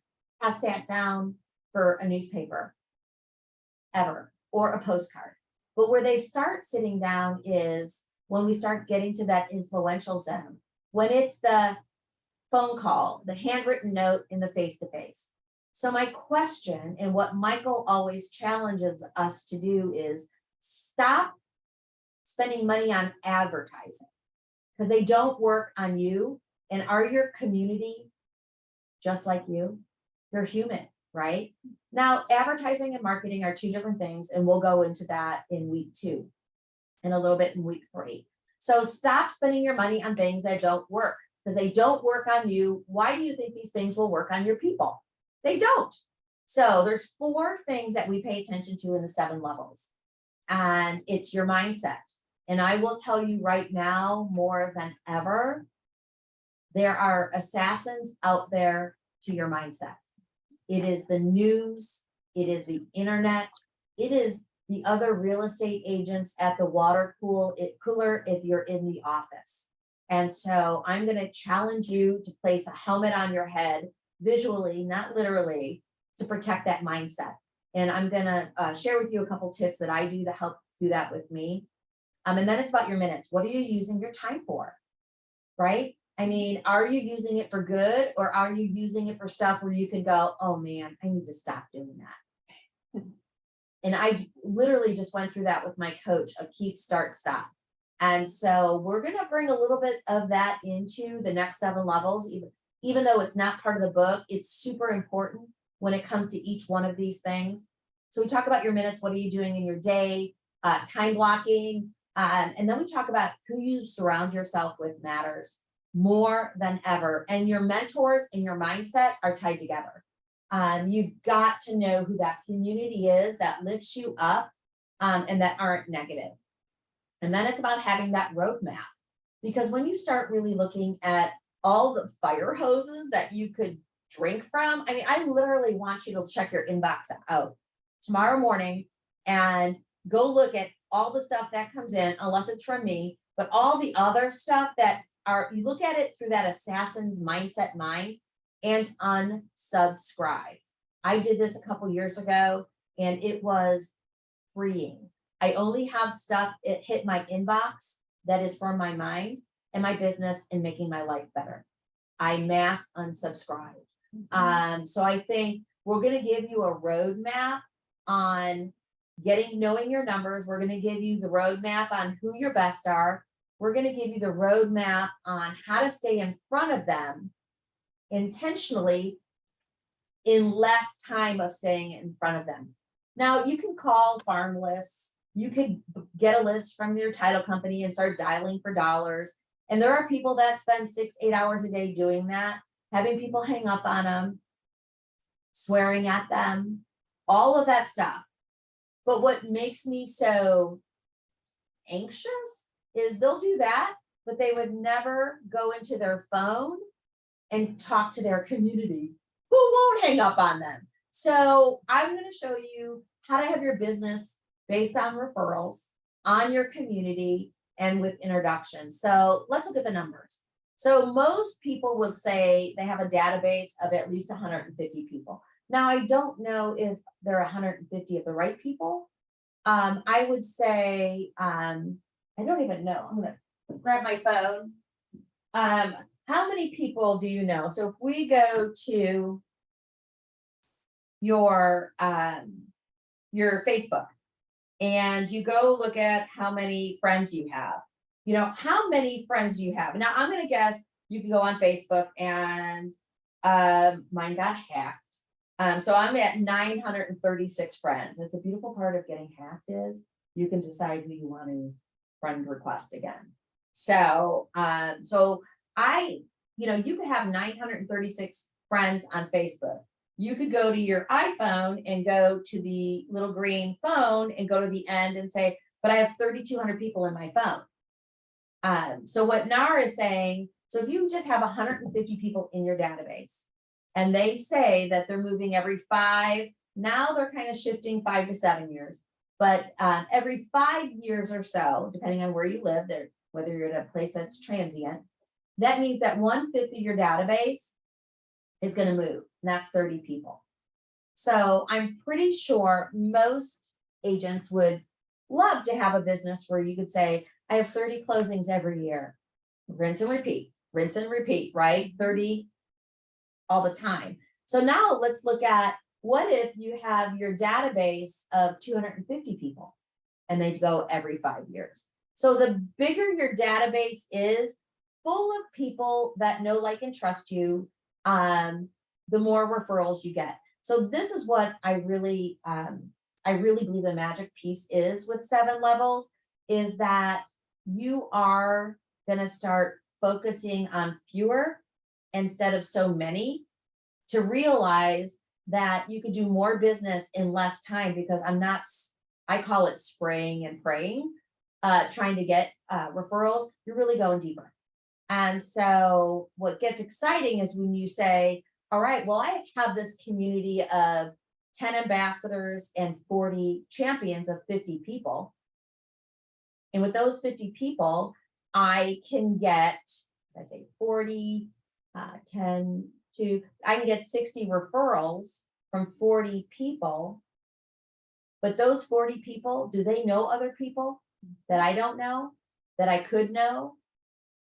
has sat down for a newspaper ever or a postcard. But where they start sitting down is when we start getting to that influential zone, when it's the phone call, the handwritten note, in the face-to-face. So my question, and what Michael always challenges us to do, is stop spending money on advertising because they don't work on you. And are your community just like you? You're human, right? Now, advertising and marketing are two different things, and we'll go into that in week 2 and a little bit in week 3. So stop spending your money on things that don't work, because they don't work on you. Why do you think these things will work on your people? They don't. So there's 4 things that we pay attention to in the 7 levels, and it's your mindset. And I will tell you right now, more than ever, there are assassins out there to your mindset. It is the news, it is the internet, it is the other real estate agents at the water cooler if you're in the office. And so I'm going to challenge you to place a helmet on your head, visually, not literally, to protect that mindset. And I'm going to share with you a couple tips that I do to help do that with me. And then it's about your minutes. What are you using your time for? Right? I mean, are you using it for good, or are you using it for stuff where you can go, oh man, I need to stop doing that? And I literally just went through that with my coach, a keep, start, stop. And so we're going to bring a little bit of that into the next 7 levels, even though it's not part of the book. It's super important when it comes to each one of these things. So we talk about your minutes. What are you doing in your day? Time blocking. And then we talk about who you surround yourself with matters more than ever. And your mentors and your mindset are tied together. You've got to know who that community is that lifts you up and that aren't negative. And then it's about having that roadmap, because when you start really looking at all the fire hoses that you could drink from, I mean, I literally want you to check your inbox out tomorrow morning and go look at all the stuff that comes in, unless it's from me, but all the other stuff that you look at it through that assassin's mindset mind, and unsubscribe. I did this a couple years ago and it was freeing. I only have stuff, it hit my inbox that is from my mind and my business and making my life better. I mass unsubscribe. So I think we're going to give you a roadmap on knowing your numbers. We're going to give you the roadmap on who your best are. We're going to give you the roadmap on how to stay in front of them intentionally in less time of staying in front of them. Now, you can call farm lists. You could get a list from your title company and start dialing for dollars. And there are people that spend 6-8 hours a day doing that, having people hang up on them, swearing at them, all of that stuff. But what makes me so anxious is they'll do that, but they would never go into their phone and talk to their community who won't hang up on them. So I'm going to show you how to have your business based on referrals, on your community, and with introductions. So let's look at the numbers. So most people will say they have a database of at least 150 people. Now, I don't know if there are 150 of the right people. I would say, I don't even know. I'm gonna grab my phone. How many people do you know? So if we go to your Facebook and you go look at how many friends you have, how many friends do you have? Now I'm gonna guess you can go on Facebook and mine got hacked. So I'm at 936 friends. It's a beautiful part of getting hacked is you can decide who you want to friend request again. So you could have 936 friends on Facebook. You could go to your iPhone and go to the little green phone and go to the end and say, but I have 3,200 people in my phone. So what NAR is saying, so if you just have 150 people in your database and they say that they're moving every 5, now they're kind of shifting 5 to 7 years, but every 5 years or so, depending on where you live, whether you're at a place that's transient, that means that 1/5 of your database is going to move, and that's 30 people. So I'm pretty sure most agents would love to have a business where you could say, I have 30 closings every year, rinse and repeat, right? 30 all the time. So now let's look at what if you have your database of 250 people and they go every 5 years. So the bigger your database is, full of people that know, like, and trust you, the more referrals you get. So this is what I really believe the magic piece is with 7 levels, is that you are going to start focusing on fewer instead of so many, to realize that you could do more business in less time, because I call it spraying and praying, trying to get referrals. You're really going deeper. And so what gets exciting is when you say, all right, well, I have this community of 10 ambassadors and 40 champions of 50 people. And with those 50 people, I can get, I say 40, 10 to, I can get 60 referrals from 40 people. But those 40 people, do they know other people that I don't know, that I could know?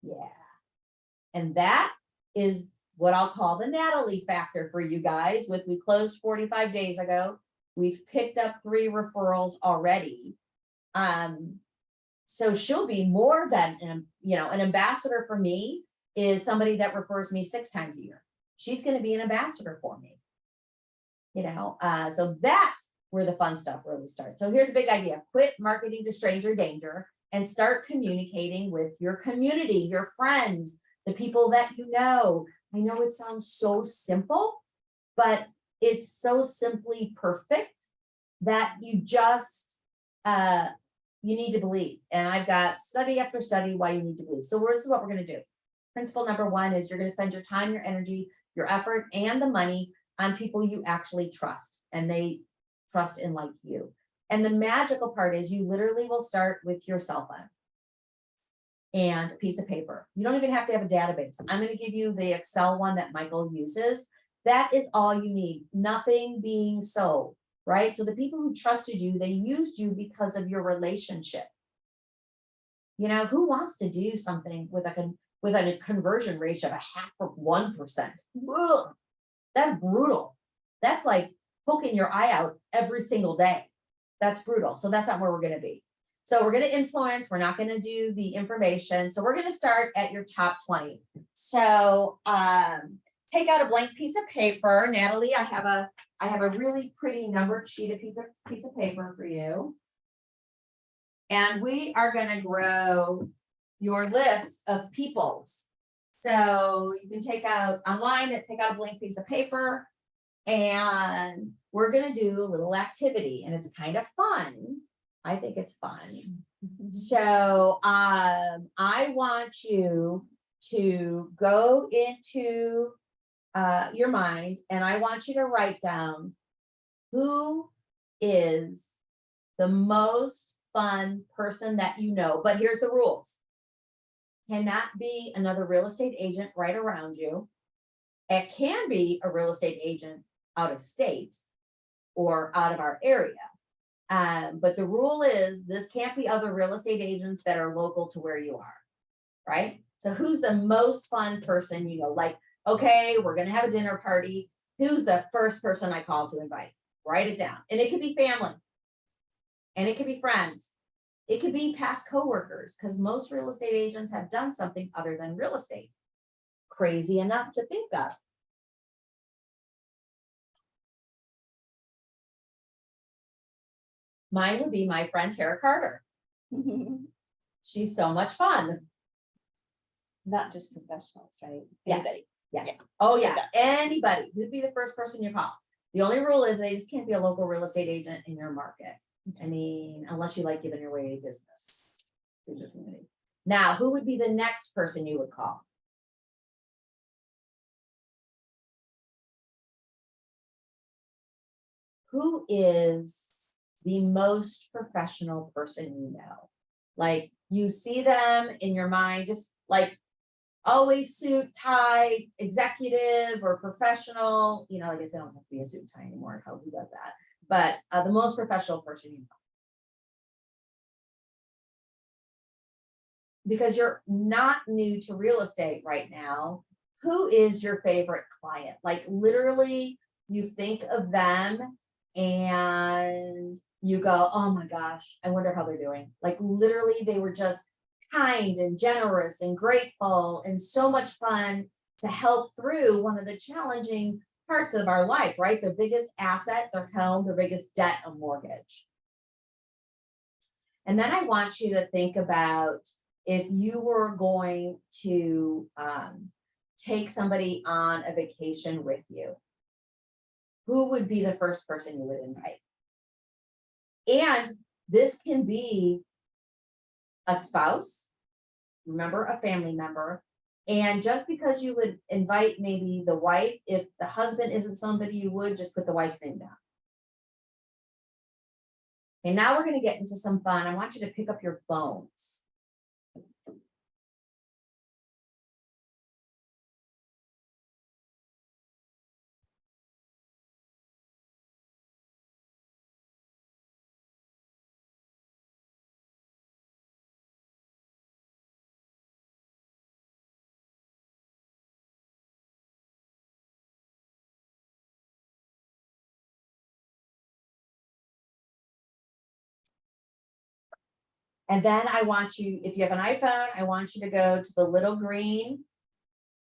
Yeah. And that is what I'll call the Natalie factor for you guys. We closed 45 days ago. We've picked up 3 referrals already. So she'll be more than, an ambassador for me is somebody that refers me 6 times a year. She's going to be an ambassador for me. So that's where the fun stuff really starts. So here's a big idea: quit marketing to stranger danger and start communicating with your community, your friends, the people that you know. I know it sounds so simple, but it's so simply perfect that you just, you need to believe. And I've got study after study why you need to believe. So this is what we're going to do. Principle number 1 is you're going to spend your time, your energy, your effort, and the money on people you actually trust, and they trust and like you. And the magical part is you literally will start with your cell phone and a piece of paper. You don't even have to have a database. I'm going to give you the Excel one that Michael uses. That is all you need. Nothing being sold, right? So the people who trusted you, they used you because of your relationship. Who wants to do something with a conversion ratio of 0.5%? Ugh, that's brutal. That's like poking your eye out every single day. That's brutal. So that's not where we're going to be. So we're going to influence. We're not going to do the information. So we're going to start at your top 20. So take out a blank piece of paper. Natalie, I have a really pretty numbered sheet of piece of paper for you. And we are going to grow your list of peoples. So you can take out a blank piece of paper, and we're going to do a little activity, and it's kind of fun. I think it's fun. So I want you to go into your mind, and I want you to write down who is the most fun person that you know. But here's the rules. cannot be another real estate agent right around you. It can be a real estate agent out of state or out of our area. But the rule is this can't be other real estate agents that are local to where you are, right? So who's the most fun person, like, okay, we're gonna have a dinner party. Who's the first person I call to invite? Write it down. And it could be family. And it could be friends. It could be past coworkers, because most real estate agents have done something other than real estate. Crazy enough to think of. Mine would be my friend Tara Carter. She's so much fun. Not just professionals, right? Yes. Anybody. Yes. Oh, yeah. Yeah. Anybody who'd be the first person you call. The only rule is they just can't be a local real estate agent in your market. I mean, unless you like giving your way business. to your community. Now, who would be the next person you would call? Who is the most professional person you know? Like you see them in your mind, just like always suit, tie, executive or professional. I guess they don't have to be a suit and tie anymore. Who does that? But the most professional person you know. Because you're not new to real estate right now. Who is your favorite client? Like literally, you think of them and you go, oh my gosh, I wonder how they're doing. Like literally, they were just kind and generous and grateful and so much fun to help through one of the challenging parts of our life, right? Their biggest asset, their home, their biggest debt, a mortgage. And then I want you to think about if you were going to take somebody on a vacation with you, who would be the first person you would invite? And this can be a spouse, remember, a family member. And just because you would invite maybe the wife, if the husband isn't somebody you would, just put the wife's name down. And now we're going to get into some fun. I want you to pick up your phones. And then I want you, if you have an iPhone, I want you to go to the little green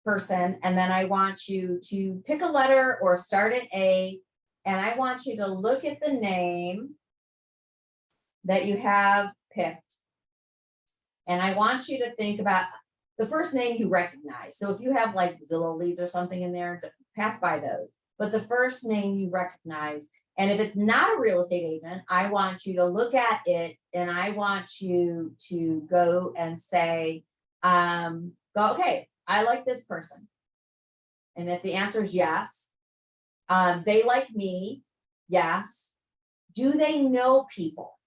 person. And then I want you to pick a letter or start at A. And I want you to look at the name that you have picked. And I want you to think about the first name you recognize. So if you have like Zillow leads or something in there, pass by those. But the first name you recognize. And if it's not a real estate agent, I want you to look at it and I want you to go and say, okay, I like this person. And if the answer is yes, they like me, yes. Do they know people?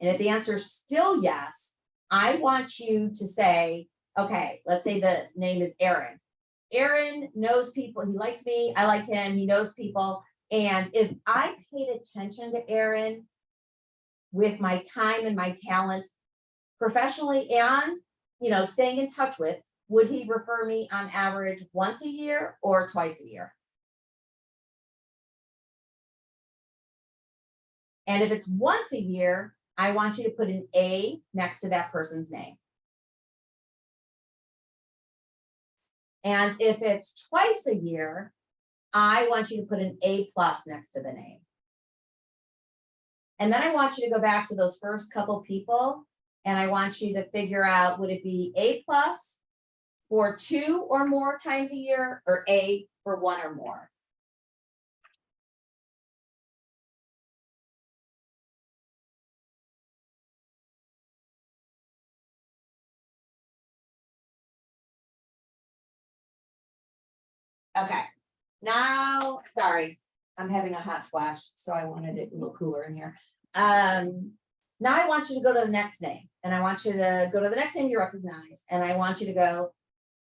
And if the answer is still yes, I want you to say, okay, let's say the name is Aaron. Aaron knows people, he likes me, I like him, he knows people. And if I paid attention to Aaron with my time and my talents professionally and, staying in touch with, would he refer me on average once a year or twice a year? And if it's once a year, I want you to put an A next to that person's name. And if it's twice a year, I want you to put an A+ next to the name. And then I want you to go back to those first couple people and I want you to figure out, would it be A+ for 2 or more times a year or A for 1 or more? Okay, now, sorry, I'm having a hot flash, so I wanted it a little cooler in here. Now I want you to go to the next name, and I want you to go to the next name you recognize, and I want you to go,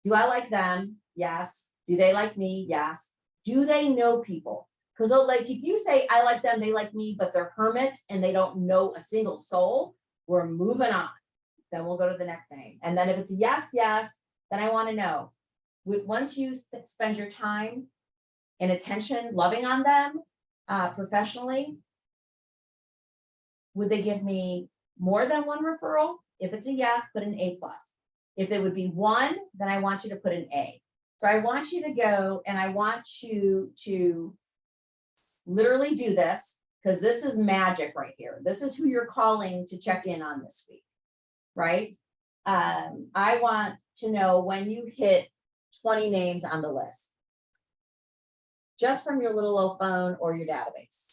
do I like them? Yes. Do they like me? Yes. Do they know people? Because like if you say I like them, they like me, but they're hermits and they don't know a single soul, we're moving on. Then we'll go to the next name. And then if it's a yes, yes, then I want to know. Once you spend your time and attention loving on them professionally, would they give me more than one referral? If it's a yes, put an A plus. If it would be one, then I want you to put an A. So I want you to go and I want you to literally do this, because this is magic right here. This is who you're calling to check in on this week, right? I want to know when you hit 20 names on the list, just from your little old phone or your database.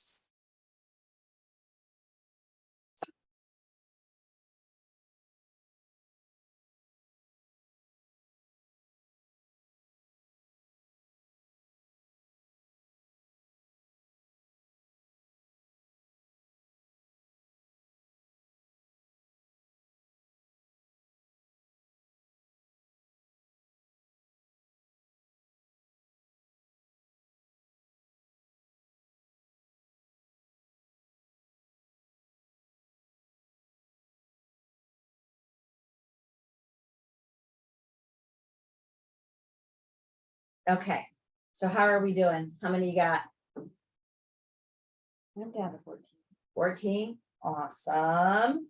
Okay, so how are we doing? How many you got? I'm down to 14. 14, awesome.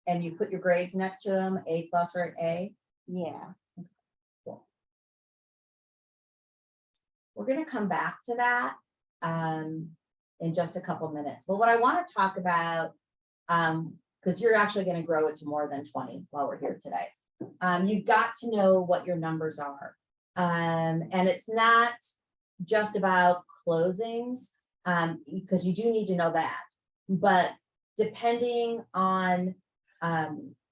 And you put your grades next to them, A plus or an A? Yeah. Cool. We're gonna come back to that in just a couple minutes. But what I want to talk about, because you're actually going to grow it to more than 20 while we're here today. You've got to know what your numbers are. And it's not just about closings, because you do need to know that. But depending on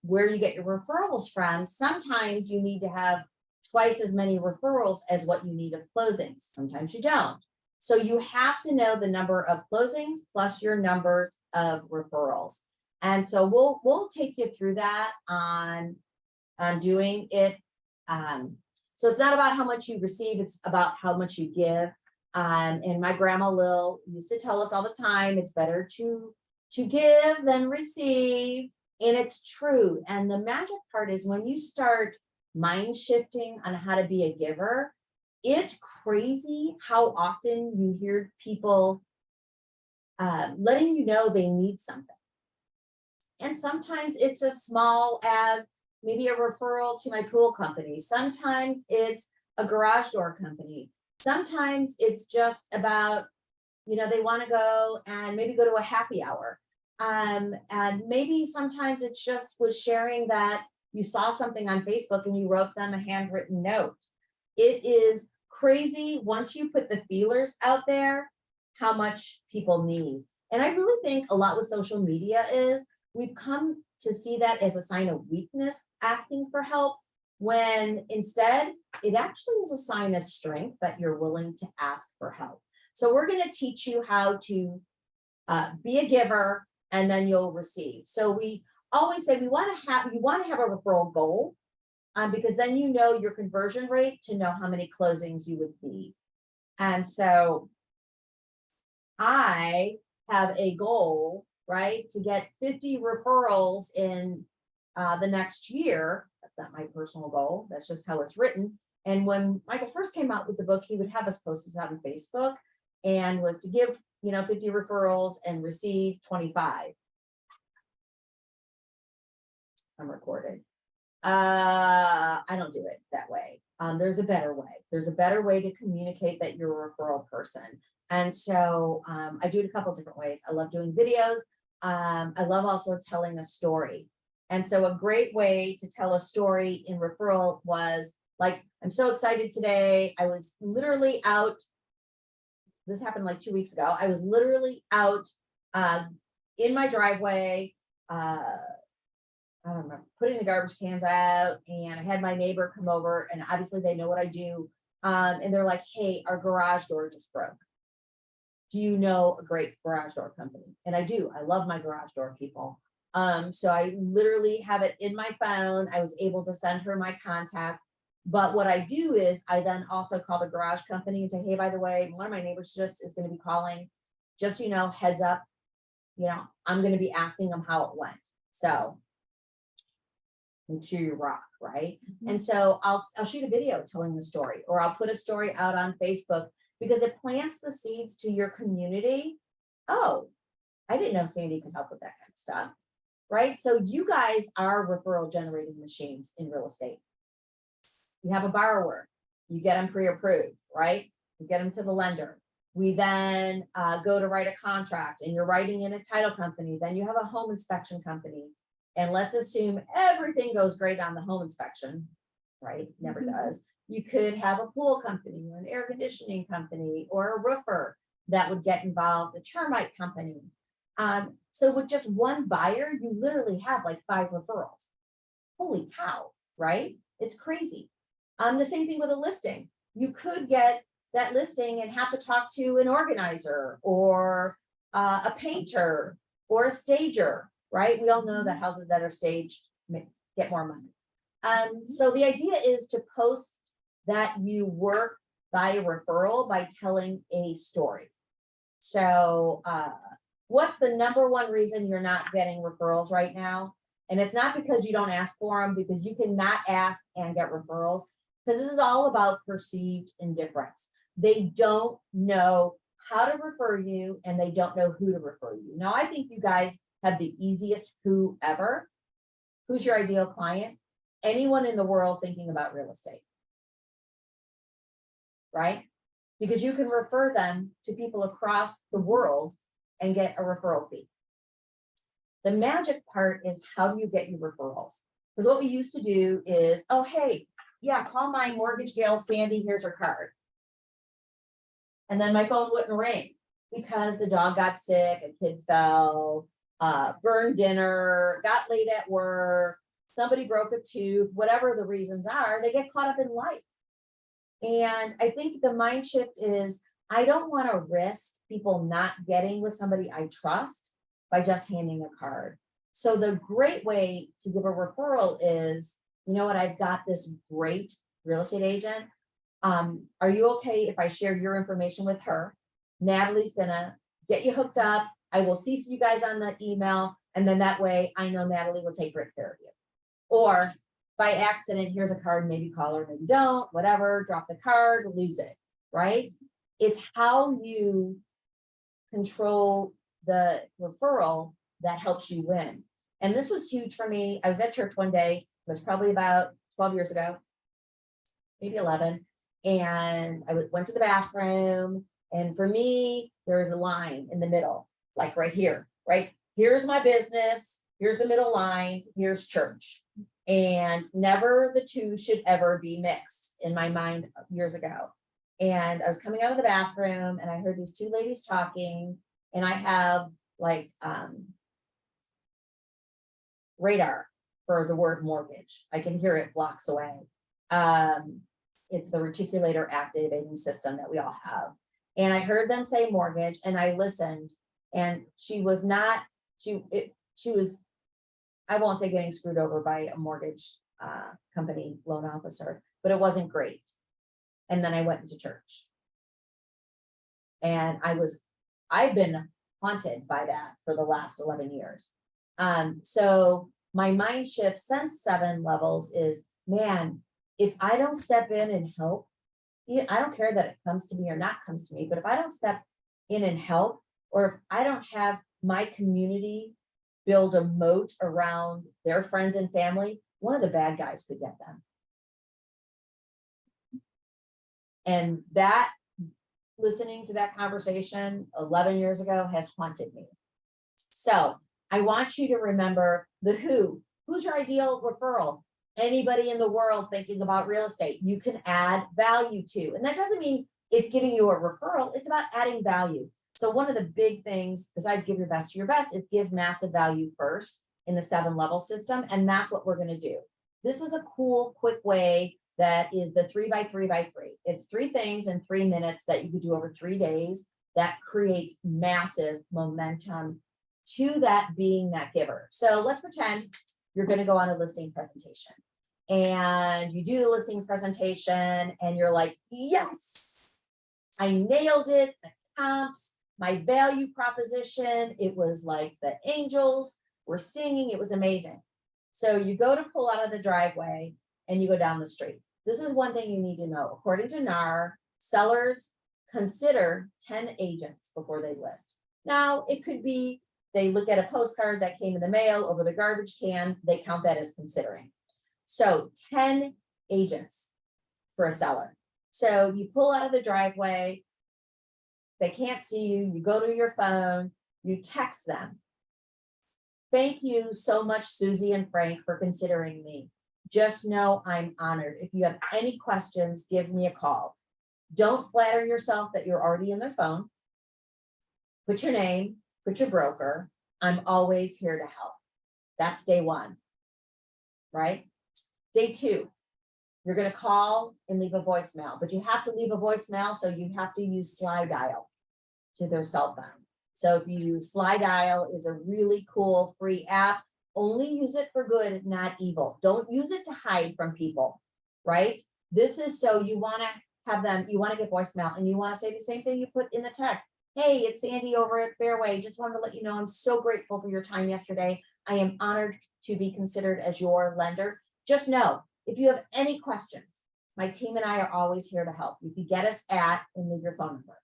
where you get your referrals from, sometimes you need to have twice as many referrals as what you need of closings. Sometimes you don't. So you have to know the number of closings plus your numbers of referrals. And so we'll take you through that on doing it. So it's not about how much you receive, it's about how much you give. And my grandma Lil used to tell us all the time, it's better to give than receive. And it's true. And the magic part is when you start mind shifting on how to be a giver, it's crazy how often you hear people letting you know they need something. And sometimes it's as small as maybe a referral to my pool company. Sometimes it's a garage door company. Sometimes it's just about, they want to go and maybe go to a happy hour. And maybe sometimes it's just with sharing that you saw something on Facebook and you wrote them a handwritten note. It is crazy once you put the feelers out there, how much people need. And I really think a lot with social media is we've come to see that as a sign of weakness, asking for help, when instead it actually is a sign of strength that you're willing to ask for help. So we're going to teach you how to be a giver, and then you'll receive. So we always say you want to have a referral goal, because then you know your conversion rate to know how many closings you would need. And so I have a goal, right, to get 50 referrals in the next year. That's not my personal goal. That's just how it's written. And when Michael first came out with the book, he would have us post this out on Facebook and was to give, 50 referrals and receive 25. I'm recorded. I don't do it that way. There's a better way. There's a better way to communicate that you're a referral person. And so I do it a couple different ways. I love doing videos. I love also telling a story. And so a great way to tell a story in referral was like, I'm so excited today. I was literally out. This happened like 2 weeks ago. I was literally out in my driveway. I don't remember, putting the garbage cans out, and I had my neighbor come over, and obviously they know what I do. And they're like, hey, our garage door just broke. do you know a great garage door company? And I do. I love my garage door people. So I literally have it in my phone. I was able to send her my contact. But what I do is I then also call the garage company and say, hey, by the way, one of my neighbors just is going to be calling. Just, you know, heads up, you know, I'm going to be asking them how it went. So make sure you rock, right? And so I'll shoot a video telling the story, or I'll put a story out on Facebook, because it plants the seeds to your community. Oh, I didn't know Sandy could help with that kind of stuff, right? So you guys are referral generating machines in real estate. You have a borrower, you get them pre-approved, right? You get them to the lender. We then go to write a contract, and you're writing in a title company. Then you have a home inspection company. And let's assume everything goes great on the home inspection, right? Never does. You could have a pool company or an air conditioning company or a roofer that would get involved, a termite company. So with just one buyer, you literally have like 5 referrals. Holy cow, right? It's crazy. The same thing with a listing. You could get that listing and have to talk to an organizer or a painter or a stager, right? We all know that houses that are staged get more money. So the idea is to post that you work by referral by telling a story. So what's the number one reason you're not getting referrals right now? And it's not because you don't ask for them, because you cannot ask and get referrals, because this is all about perceived indifference. They don't know how to refer you, and they don't know who to refer you. Now, I think you guys have the easiest who ever. Who's your ideal client? Anyone in the world thinking about real estate, right? Because you can refer them to people across the world and get a referral fee. The magic part is, how do you get your referrals? Because what we used to do is, oh, hey, yeah, call my mortgage gal, Sandy, here's her card. And then my phone wouldn't ring because the dog got sick, a kid fell, burned dinner, got late at work, somebody broke a tooth, whatever the reasons are, they get caught up in life. And I think the mind shift is, I don't want to risk people not getting with somebody I trust by just handing a card. So the great way to give a referral is, you know what, I've got this great real estate agent. Are you okay if I share your information with her? Natalie's gonna get you hooked up. I will CC you guys on the email. And then that way I know Natalie will take great care of you. Or by accident, here's a card, maybe call her, maybe don't, whatever, drop the card, lose it, right? It's how you control the referral that helps you win. And this was huge for me. I was at church one day, it was probably about 12 years ago, maybe 11. And I went to the bathroom. And for me, there was a line in the middle, like right here, right? Here's my business. Here's the middle line. Here's church. And never the two should ever be mixed in my mind years ago. And I was coming out of the bathroom and I heard these 2 ladies talking, and I have like radar for the word mortgage. I can hear it blocks away. It's the reticulator activating system that we all have. And I heard them say mortgage, and I listened, and she was, I won't say getting screwed over by a mortgage company loan officer, but it wasn't great. And then I went into church. And I've been haunted by that for the last 11 years. So my mind shift since 7 levels is, man, if I don't step in and help, I don't care that it comes to me or not comes to me, but if I don't step in and help, or if I don't have my community build a moat around their friends and family, one of the bad guys could get them. And that, listening to that conversation 11 years ago has haunted me. So I want you to remember the who's your ideal referral? Anybody in the world thinking about real estate, you can add value to. And that doesn't mean it's giving you a referral, it's about adding value. So one of the big things, besides give your best to your best, is give massive value first in the 7 level system. And that's what we're going to do. This is a cool, quick way that is the 3 by 3 by 3. It's 3 things in 3 minutes that you could do over 3 days. that creates massive momentum to that being that giver. So let's pretend you're going to go on a listing presentation and you do the listing presentation and you're like, yes, I nailed it. The comps, my value proposition, it was like the angels were singing. It was amazing. So you go to pull out of the driveway and you go down the street. This is one thing you need to know. According to NAR, sellers consider 10 agents before they list. Now, it could be they look at a postcard that came in the mail over the garbage can, they count that as considering. So 10 agents for a seller. So you pull out of the driveway, they can't see you, you go to your phone, you text them. Thank you so much, Susie and Frank, for considering me. Just know I'm honored. If you have any questions, give me a call. Don't flatter yourself that you're already in their phone. Put your name, put your broker. I'm always here to help. That's day one, right? Day two, you're going to call and leave a voicemail, but you have to leave a voicemail, so you have to use slide dial to their cell phone. So if you use slide dial, is a really cool free app. Only use it for good, not evil. Don't use it to hide from people, right? This is so you want to have them, you want to get voicemail and you want to say the same thing you put in the text. Hey, it's Sandy over at Fairway. Just wanted to let you know I'm so grateful for your time yesterday. I am honored to be considered as your lender. Just know, if you have any questions, my team and I are always here to help. You can get us at and leave your phone number.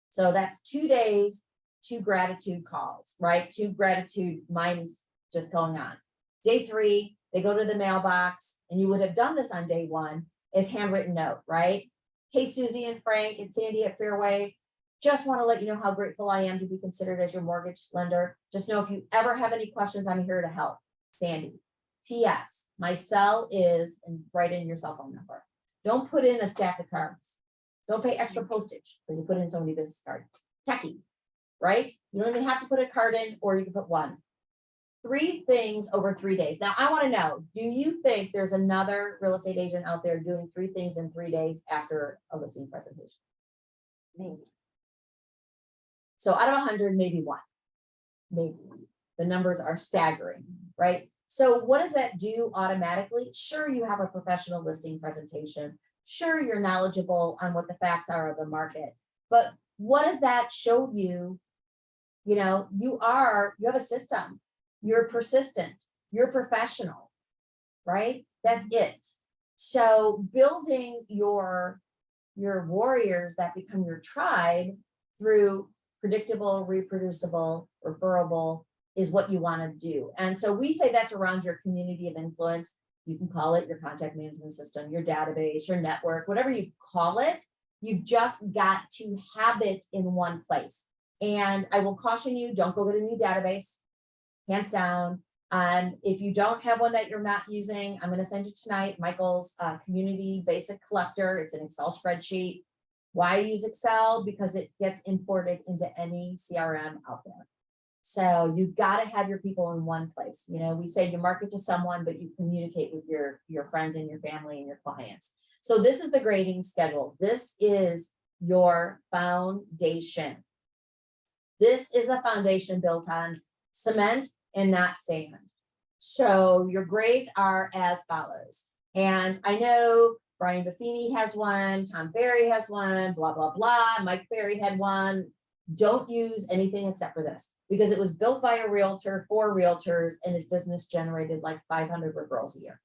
So that's 2 days, 2 gratitude calls, right? 2 gratitude minds just going on. Day 3, they go to the mailbox, and you would have done this on day 1, is handwritten note, right? Hey, Susie and Frank, it's Sandy at Fairway. Just want to let you know how grateful I am to be considered as your mortgage lender. Just know if you ever have any questions, I'm here to help. Sandy. P.S. My cell is, and write in your cell phone number. Don't put in a stack of cards. Don't pay extra postage when you put in so many business cards. Techie, right? You don't even have to put a card in, or you can put 1. 3 things over 3 days. Now, I want to know, do you think there's another real estate agent out there doing 3 things in 3 days after a listing presentation? Maybe. So out of 100, maybe 1. Maybe. The numbers are staggering, right? So what does that do automatically? Sure, you have a professional listing presentation. Sure, you're knowledgeable on what the facts are of the market. But what does that show you? You know, you have a system. You're persistent. You're professional, right? That's it. So building your warriors that become your tribe through predictable, reproducible, referable is what you want to do. And so we say that's around your community of influence. You can call it your contact management system, your database, your network, whatever you call it. You've just got to have it in one place. And I will caution you, don't go get a new database, hands down. If you don't have one that you're not using, I'm going to send you tonight Michael's community basic collector. It's an Excel spreadsheet. Why use Excel? Because it gets imported into any CRM out there. So you've got to have your people in one place. You know, we say you market to someone, but you communicate with your friends and your family and your clients. So this is the grading schedule. This is your foundation. This is a foundation built on cement and not sand. So your grades are as follows. And I know Brian Buffini has one, Tom Ferry has one, blah, blah, blah. Mike Ferry had one. Don't use anything except for this, because it was built by a realtor for realtors, and his business generated like 500 referrals a year.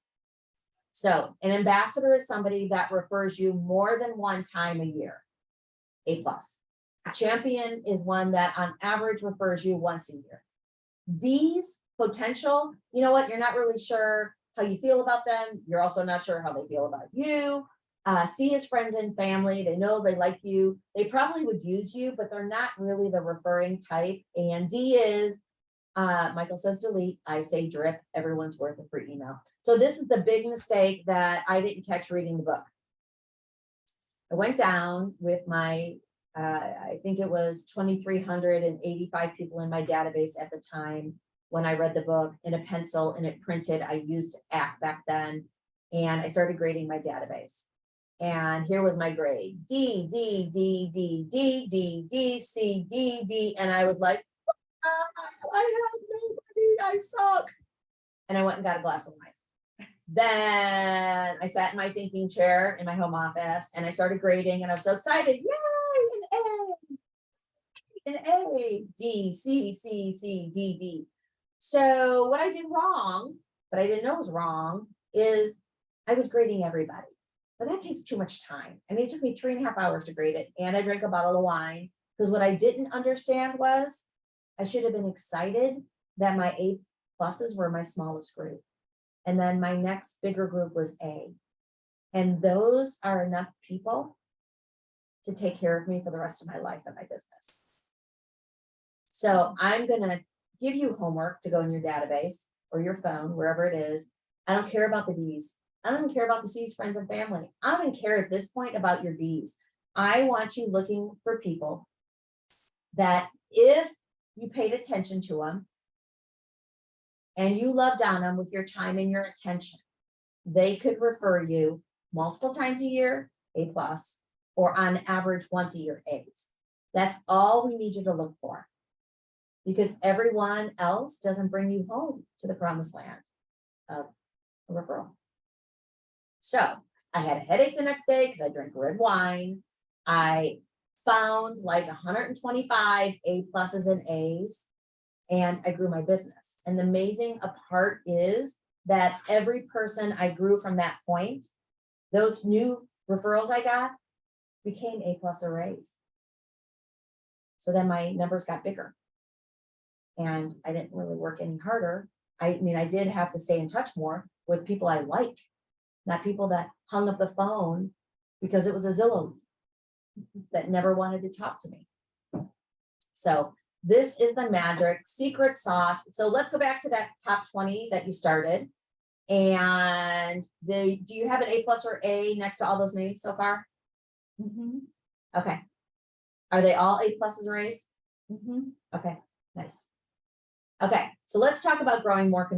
So an ambassador is somebody that refers you more than one time a year, A+. A champion is one that on average refers you once a year. These potential, you know what, you're not really sure how you feel about them. You're also not sure how they feel about you. C is friends and family. They know they like you. They probably would use you, but they're not really the referring type. And D is, Michael says delete, I say drip. Everyone's worth a free email. So this is the big mistake that I didn't catch reading the book. I went down with my, I think it was 2,385 people in my database at the time when I read the book, in a pencil, and it printed. I used app back then, and I started grading my database. And here was my grade, D, D, D, D, D, D, D, C, D, D. And I was like, I have nobody, I suck. And I went and got a glass of wine. Then I sat in my thinking chair in my home office and I started grading and I was so excited. Yay, an A, D, C, C, C, D, D. So what I did wrong, but I didn't know was wrong, is I was grading everybody. But that takes too much time. I mean, it took me 3.5 hours to grade it. And I drank a bottle of wine because what I didn't understand was I should have been excited that my A pluses were my smallest group. And then my next bigger group was A. And those are enough people to take care of me for the rest of my life and my business. So I'm going to give you homework to go in your database or your phone, wherever it is. I don't care about the D's. I don't even care about the C's, friends and family. I don't even care at this point about your B's. I want you looking for people that if you paid attention to them and you loved on them with your time and your attention, they could refer you multiple times a year, A+, or on average once a year, A's. That's all we need you to look for, because everyone else doesn't bring you home to the promised land of a referral. So I had a headache the next day because I drank red wine. I found like 125 A+ and A's, and I grew my business. And the amazing part is that every person I grew from that point, those new referrals I got became A+ or A's. So then my numbers got bigger. And I didn't really work any harder. I mean, I did have to stay in touch more with people I like, not people that hung up the phone because it was a Zillow that never wanted to talk to me. So this is the magic secret sauce. So let's go back to that top 20 that you started. And do you have an A+ or A next to all those names so far? Mhm, Okay. Are they all A+ or A's? mhm. Okay, nice. Okay, so let's talk about growing more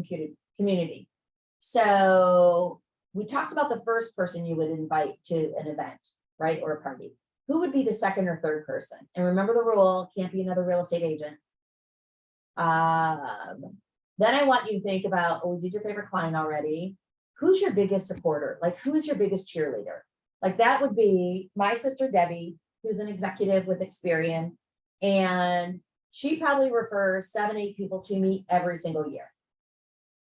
community. So we talked about the first person you would invite to an event, right? Or a party. Who would be the second or third person? And remember the rule, can't be another real estate agent. Then I want you to think about, oh, we did your favorite client already. Who's your biggest supporter? Like, who is your biggest cheerleader? Like, that would be my sister, Debbie, who's an executive with Experian. And she probably refers 7, 8 people to me every single year.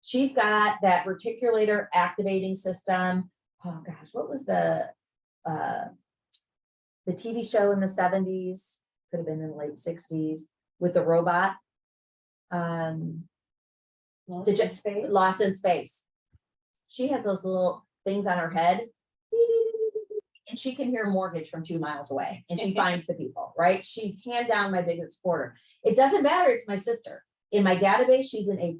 She's got that reticulator activating system. Oh gosh, what was the TV show in the 70s? Could have been in the late 60s with the robot. Lost in Space. Lost in Space. She has those little things on her head, and she can hear mortgage from 2 miles away, and she finds the people, right? She's hand down my biggest supporter. It doesn't matter, it's my sister. In my database, she's an A+.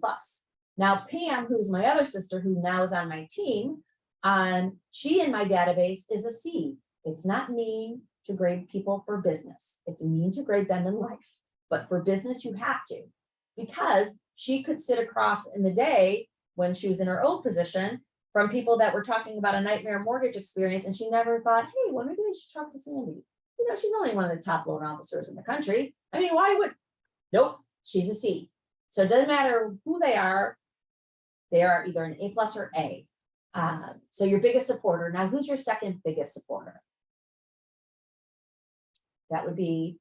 Now, Pam, who's my other sister, who now is on my team, she in my database is a C. It's not mean to grade people for business. It's mean to grade them in life. But for business, you have to, because she could sit across in the day when she was in her old position from people that were talking about a nightmare mortgage experience, and she never thought, hey, well, maybe I should talk to Sandy. You know, she's only one of the top loan officers in the country. I mean, why would? Nope, she's a C. So it doesn't matter who they are either an A+ or A. So your biggest supporter. Now, who's your second biggest supporter? That would be,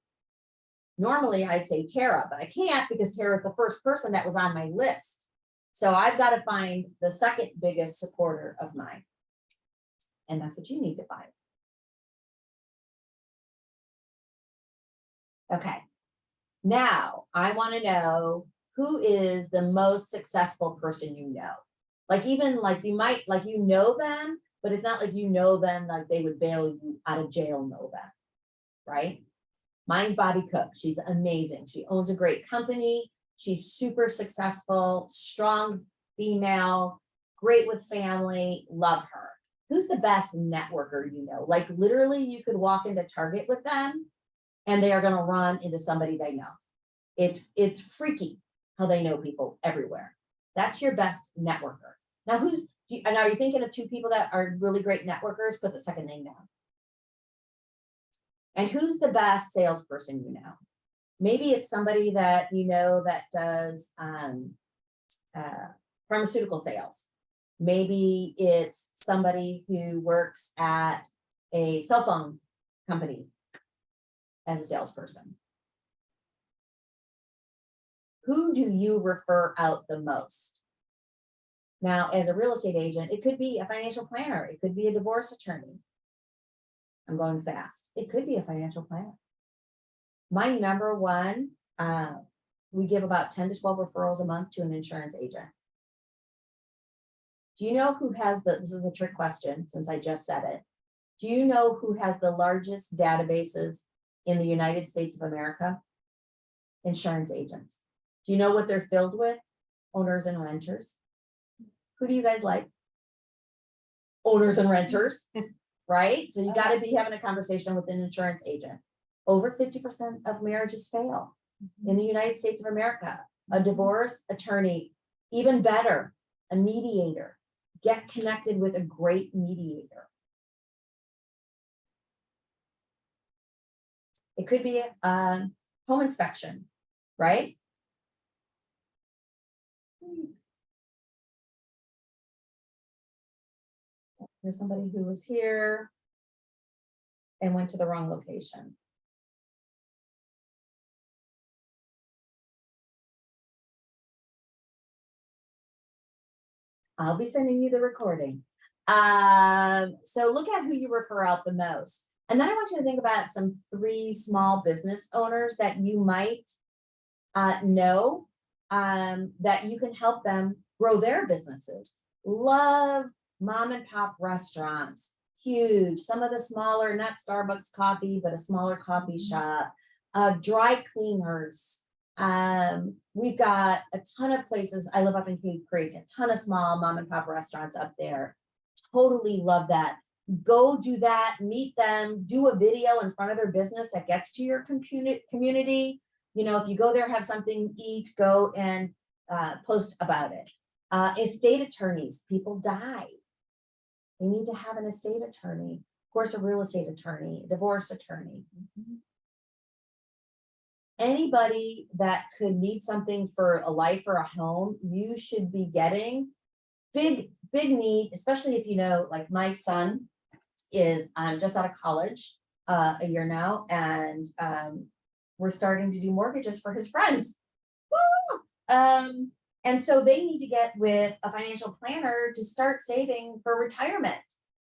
normally I'd say Tara, but I can't because Tara is the first person that was on my list. So I've got to find the second biggest supporter of mine. And that's what you need to find. Okay. Now I want to know, who is the most successful person you know? Like, even like you might, like, you know them, but it's not like you know them like they would bail you out of jail, know them, right? Mine's Bobby Cook. She's amazing. She owns a great company. She's super successful, strong female, great with family, love her. Who's the best networker you know? Like, literally you could walk into Target with them and they are going to run into somebody they know. It's freaky how they know people everywhere. That's your best networker. Now, who's And are you thinking of two people that are really great networkers? Put the second name down. And who's the best salesperson you know? Maybe it's somebody that you know that does pharmaceutical sales. Maybe it's somebody who works at a cell phone company as a salesperson. Who do you refer out the most? Now, as a real estate agent, it could be a financial planner. It could be a divorce attorney. I'm going fast. It could be a financial planner. My number one, we give about 10 to 12 referrals a month to an insurance agent. Do you know who has this is a trick question since I just said it. Do you know who has the largest databases in the United States of America? Insurance agents. Do you know what they're filled with? Owners and renters. Who do you guys like? Owners and renters, right? So you got to be having a conversation with an insurance agent. Over 50% of marriages fail in the United States of America. A divorce attorney, even better, a mediator. Get connected with a great mediator. It could be a home inspection, right? There's somebody who was here and went to the wrong location. I'll be sending you the recording. So look at who you refer out the most. And then I want you to think about some 3 small business owners that you might know that you can help them grow their businesses. Love mom and pop restaurants, huge. Some of the smaller, not Starbucks coffee, but a smaller coffee shop, dry cleaners. We've got a ton of places. I live up in Cave Creek, a ton of small mom and pop restaurants up there. Totally love that. Go do that, meet them, do a video in front of their business that gets to your community. You know, if you go there, have something to eat, go and post about it. Estate attorneys, people die. They need to have an estate attorney, of course, a real estate attorney, a divorce attorney. Anybody that could need something for a life or a home, you should be getting. Big need, especially if you know, like my son is just out of college a year now, and we're starting to do mortgages for his friends. Woo! And so they need to get with a financial planner to start saving for retirement.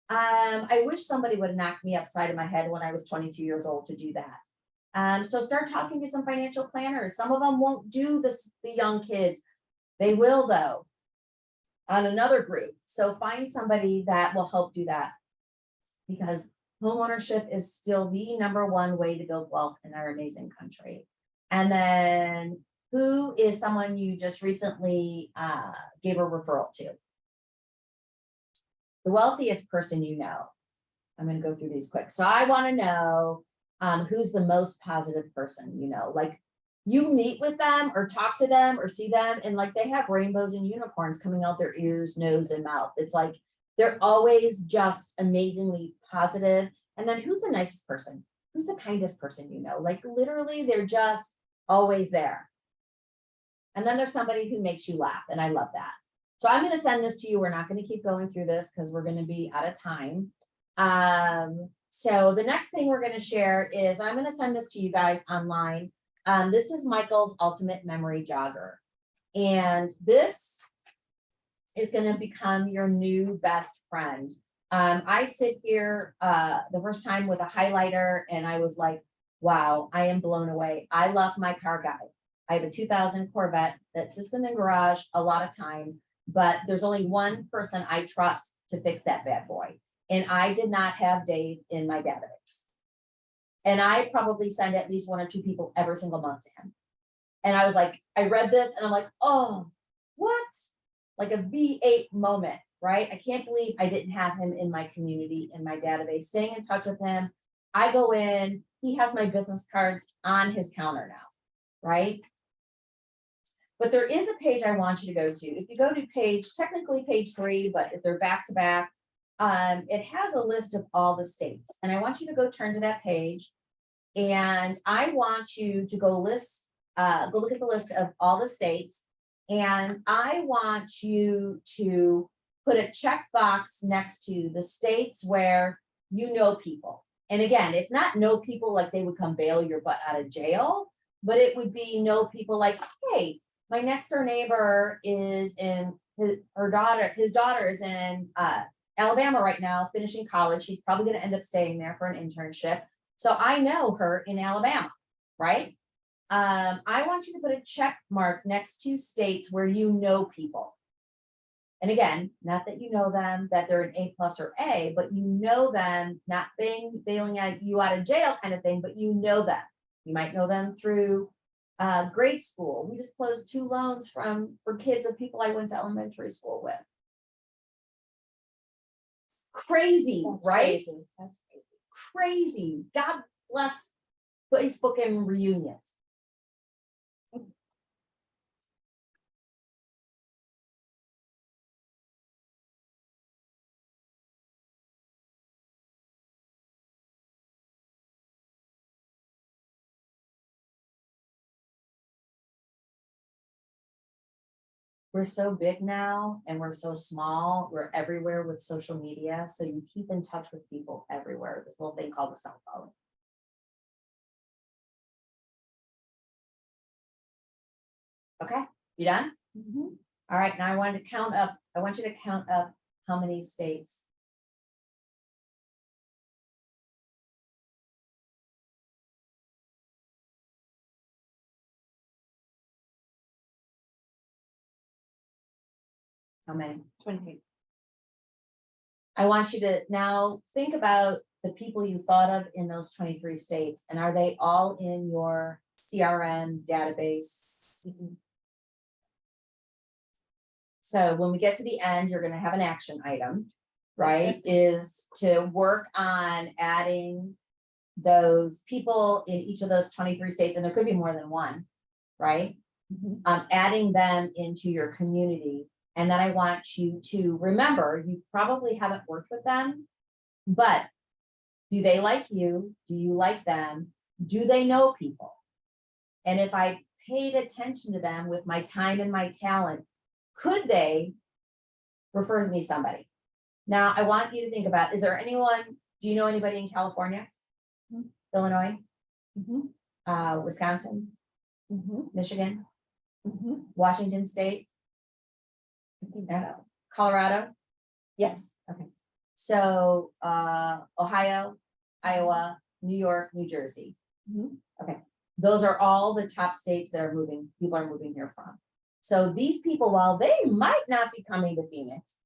I wish somebody would have knocked me upside of my head when I was 22 years old to do that. So start talking to some financial planners. Some of them won't do this, the young kids. They will though, on another group. So find somebody that will help do that, because homeownership is still the #1 way to build wealth in our amazing country. And then who is someone you just recently gave a referral to? The wealthiest person you know. I'm going to go through these quick. So I want to know who's the most positive person you know. Like you meet with them or talk to them or see them, and like they have rainbows and unicorns coming out their ears, nose, and mouth. It's like they're always just amazingly positive. And then who's the nicest person? Who's the kindest person you know? Like literally, they're just always there. And then there's somebody who makes you laugh, and I love that. So I'm going to send this to you. We're not going to keep going through this because we're going to be out of time. So the next thing we're going to share is I'm going to send this to you guys online. This is Michael's Ultimate Memory Jogger. And this is going to become your new best friend. I sit here the first time with a highlighter and I was like, wow, I am blown away. I love my car guy. I have a 2000 Corvette that sits in the garage a lot of time, but there's only one person I trust to fix that bad boy. And I did not have Dave in my database. And I probably send at least 1 or 2 people every single month to him. And I was like, I read this and I'm like, oh, what? Like a V8 moment, right? I can't believe I didn't have him in my community, in my database, staying in touch with him. I go in, he has my business cards on his counter now, right? But there is a page I want you to go to. If you go to technically page 3, but if they're back to back, it has a list of all the states. And I want you to go turn to that page. And I want you to go look at the list of all the states. And I want you to put a checkbox next to the states where you know people. And again, it's not know people like they would come bail your butt out of jail, but it would be know people like, hey, my next door neighbor is in his daughter is in Alabama right now, finishing college. She's probably going to end up staying there for an internship. So I know her in Alabama, right? I want you to put a check mark next to states where you know people. And again, not that you know them, that they're an A+ or A, but you know them, not bailing you out of jail kind of thing, but you know them. You might know them through grade school. We just closed 2 loans for kids of people I went to elementary school with. Crazy, That's right? crazy. That's crazy. Crazy. God bless Facebook and reunions. We're so big now and we're so small. We're everywhere with social media. So you keep in touch with people everywhere. This little thing called the cell phone. Okay, you done? Mhm. All right, now I want you to count up how many states. How many? 20. I want you to now think about the people you thought of in those 23 states, and are they all in your CRM database? So when we get to the end, you're gonna have an action item, right? Is to work on adding those people in each of those 23 states, and there could be more than one, right? Adding them into your community. And then I want you to remember, you probably haven't worked with them, but do they like you? Do you like them? Do they know people? And if I paid attention to them with my time and my talent, could they refer me somebody? Now, I want you to think about, is there anyone, do you know anybody in California? Illinois, Wisconsin, Michigan, Washington State, I think Yeah. so. Colorado? Yes. So Ohio, Iowa, New York, New Jersey. Okay, those are all the top states that are moving, people are moving here from. So these people, while they might not be coming to Phoenix,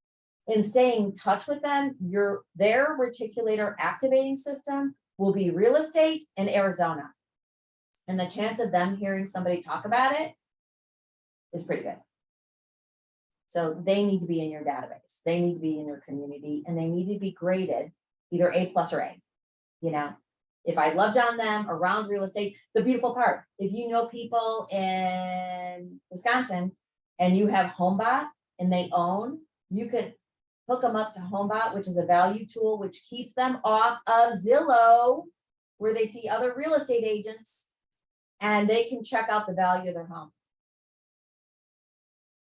in staying in touch with them, their reticulator activating system will be real estate in Arizona. And the chance of them hearing somebody talk about it is pretty good. So they need to be in your database. They need to be in your community, and they need to be graded either A+ or A. You know, if I loved on them around real estate, the beautiful part, if you know people in Wisconsin and you have HomeBot and they own, you could hook them up to HomeBot, which is a value tool, which keeps them off of Zillow, where they see other real estate agents, and they can check out the value of their home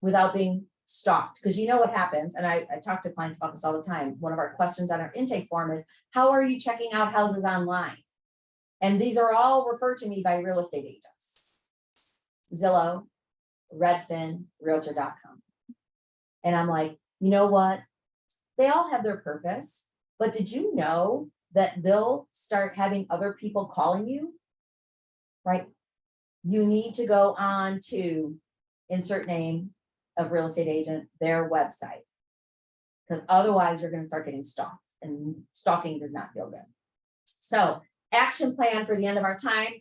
without being stalked. Because you know what happens, and I talk to clients about this all the time. One of our questions on our intake form is, how are you checking out houses online? And these are all referred to me by real estate agents. Zillow, Redfin, Realtor.com. And I'm like, you know what? They all have their purpose, but did you know that they'll start having other people calling you? Right? You need to go on to insert name of real estate agent, their website, because otherwise you're going to start getting stalked, and stalking does not feel good. So action plan for the end of our time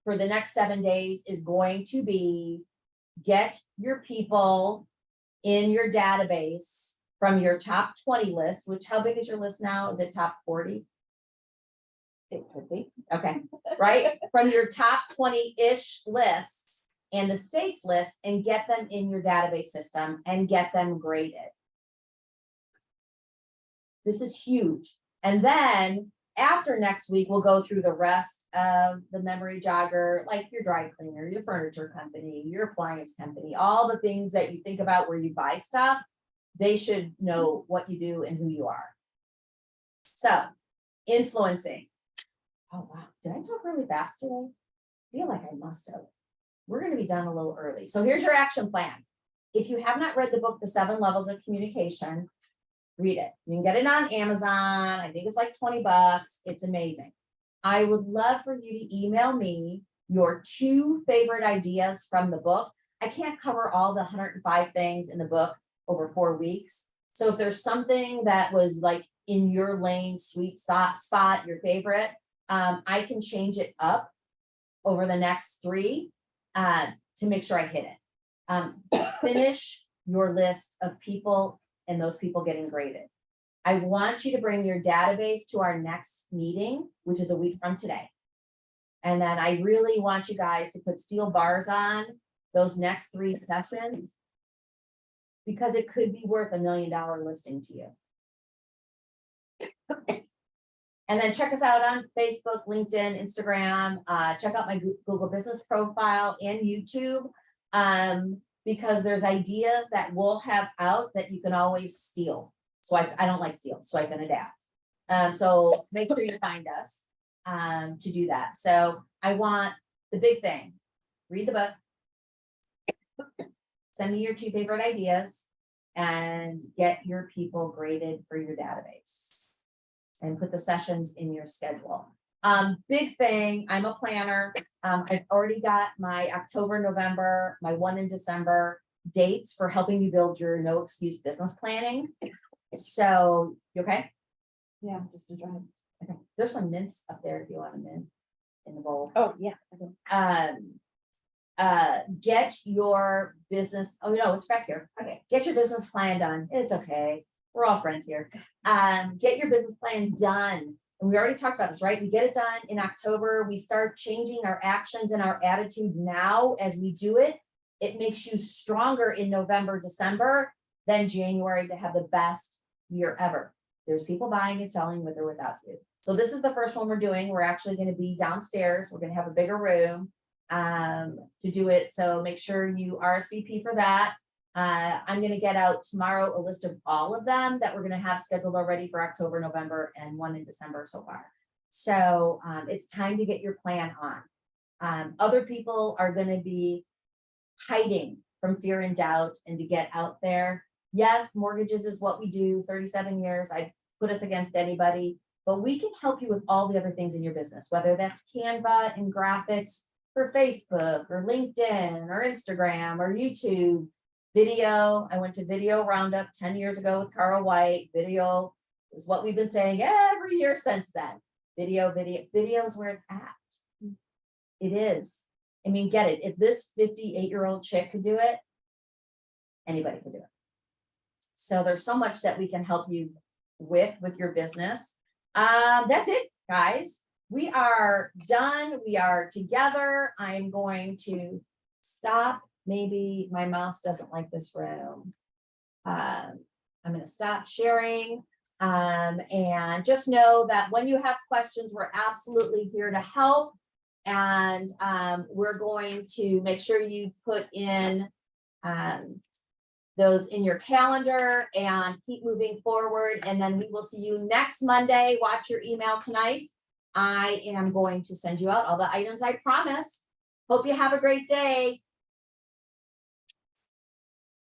for the next 7 days is going to be get your people in your database from your top 20 list, which how big is your list now? Is it top 40? It could be. Okay, right? From your top 20-ish list, and the states list and get them in your database system and get them graded. This is huge. And then after next week, we'll go through the rest of the memory jogger, like your dry cleaner, your furniture company, your appliance company, all the things that you think about where you buy stuff. They should know what you do and who you are. So, influencing. Oh, wow. Did I talk really fast today? I feel like I must have. We're going to be done a little early. So here's your action plan. If you have not read the book, The 7 Levels of Communication, read it. You can get it on Amazon. I think it's like $20. It's amazing. I would love for you to email me your 2 favorite ideas from the book. I can't cover all the 105 things in the book over 4 weeks. So if there's something that was like in your lane, sweet spot, your favorite, I can change it up over the next 3 to make sure I hit it. Finish your list of people and those people getting graded. I want you to bring your database to our next meeting, which is a week from today. And then I really want you guys to put steel bars on those next 3 sessions because it could be worth $1 million listing to you. And then check us out on Facebook, LinkedIn, Instagram, check out my Google business profile and YouTube, because there's ideas that we'll have out that you can always steal. Swipe, I don't like steal, swipe and adapt. So make sure you find us to do that. So I want the big thing, read the book, send me your 2 favorite ideas, and get your people graded for your database. And put the sessions in your schedule. Big thing, I'm a planner. I've already got my October, November, my 1 in December dates for helping you build your no excuse business planning. So, you okay? Yeah, just a drive. Okay. There's some mints up there if you want a mint in the bowl. Oh, yeah. Get your business, oh no, it's back here. Okay. Get your business plan done. It's okay. We're all friends here. Get your business plan done. And we already talked about this, right? We get it done in October. We start changing our actions and our attitude now as we do it. It makes you stronger in November, December than January to have the best year ever. There's people buying and selling with or without you. So this is the first one we're doing. We're actually going to be downstairs. We're going to have a bigger room to do it. So make sure you RSVP for that. I'm going to get out tomorrow a list of all of them that we're going to have scheduled already for October, November, and 1 in December so far. So it's time to get your plan on. Other people are going to be hiding from fear and doubt and to get out there. Yes, mortgages is what we do, 37 years. I put us against anybody, but we can help you with all the other things in your business, whether that's Canva and graphics for Facebook or LinkedIn or Instagram or YouTube. Video, I went to Video Roundup 10 years ago with Carl White. Video is what we've been saying every year since then. Video is where it's at. It is. I mean, get it. If this 58-year-old chick could do it, anybody could do it. So there's so much that we can help you with your business. That's it, guys. We are done. We are together. I'm going to stop. Maybe my mouse doesn't like this room. I'm going to stop sharing. And just know that when you have questions, we're absolutely here to help. And we're going to make sure you put in those in your calendar and keep moving forward. And then we will see you next Monday. Watch your email tonight. I am going to send you out all the items I promised. Hope you have a great day.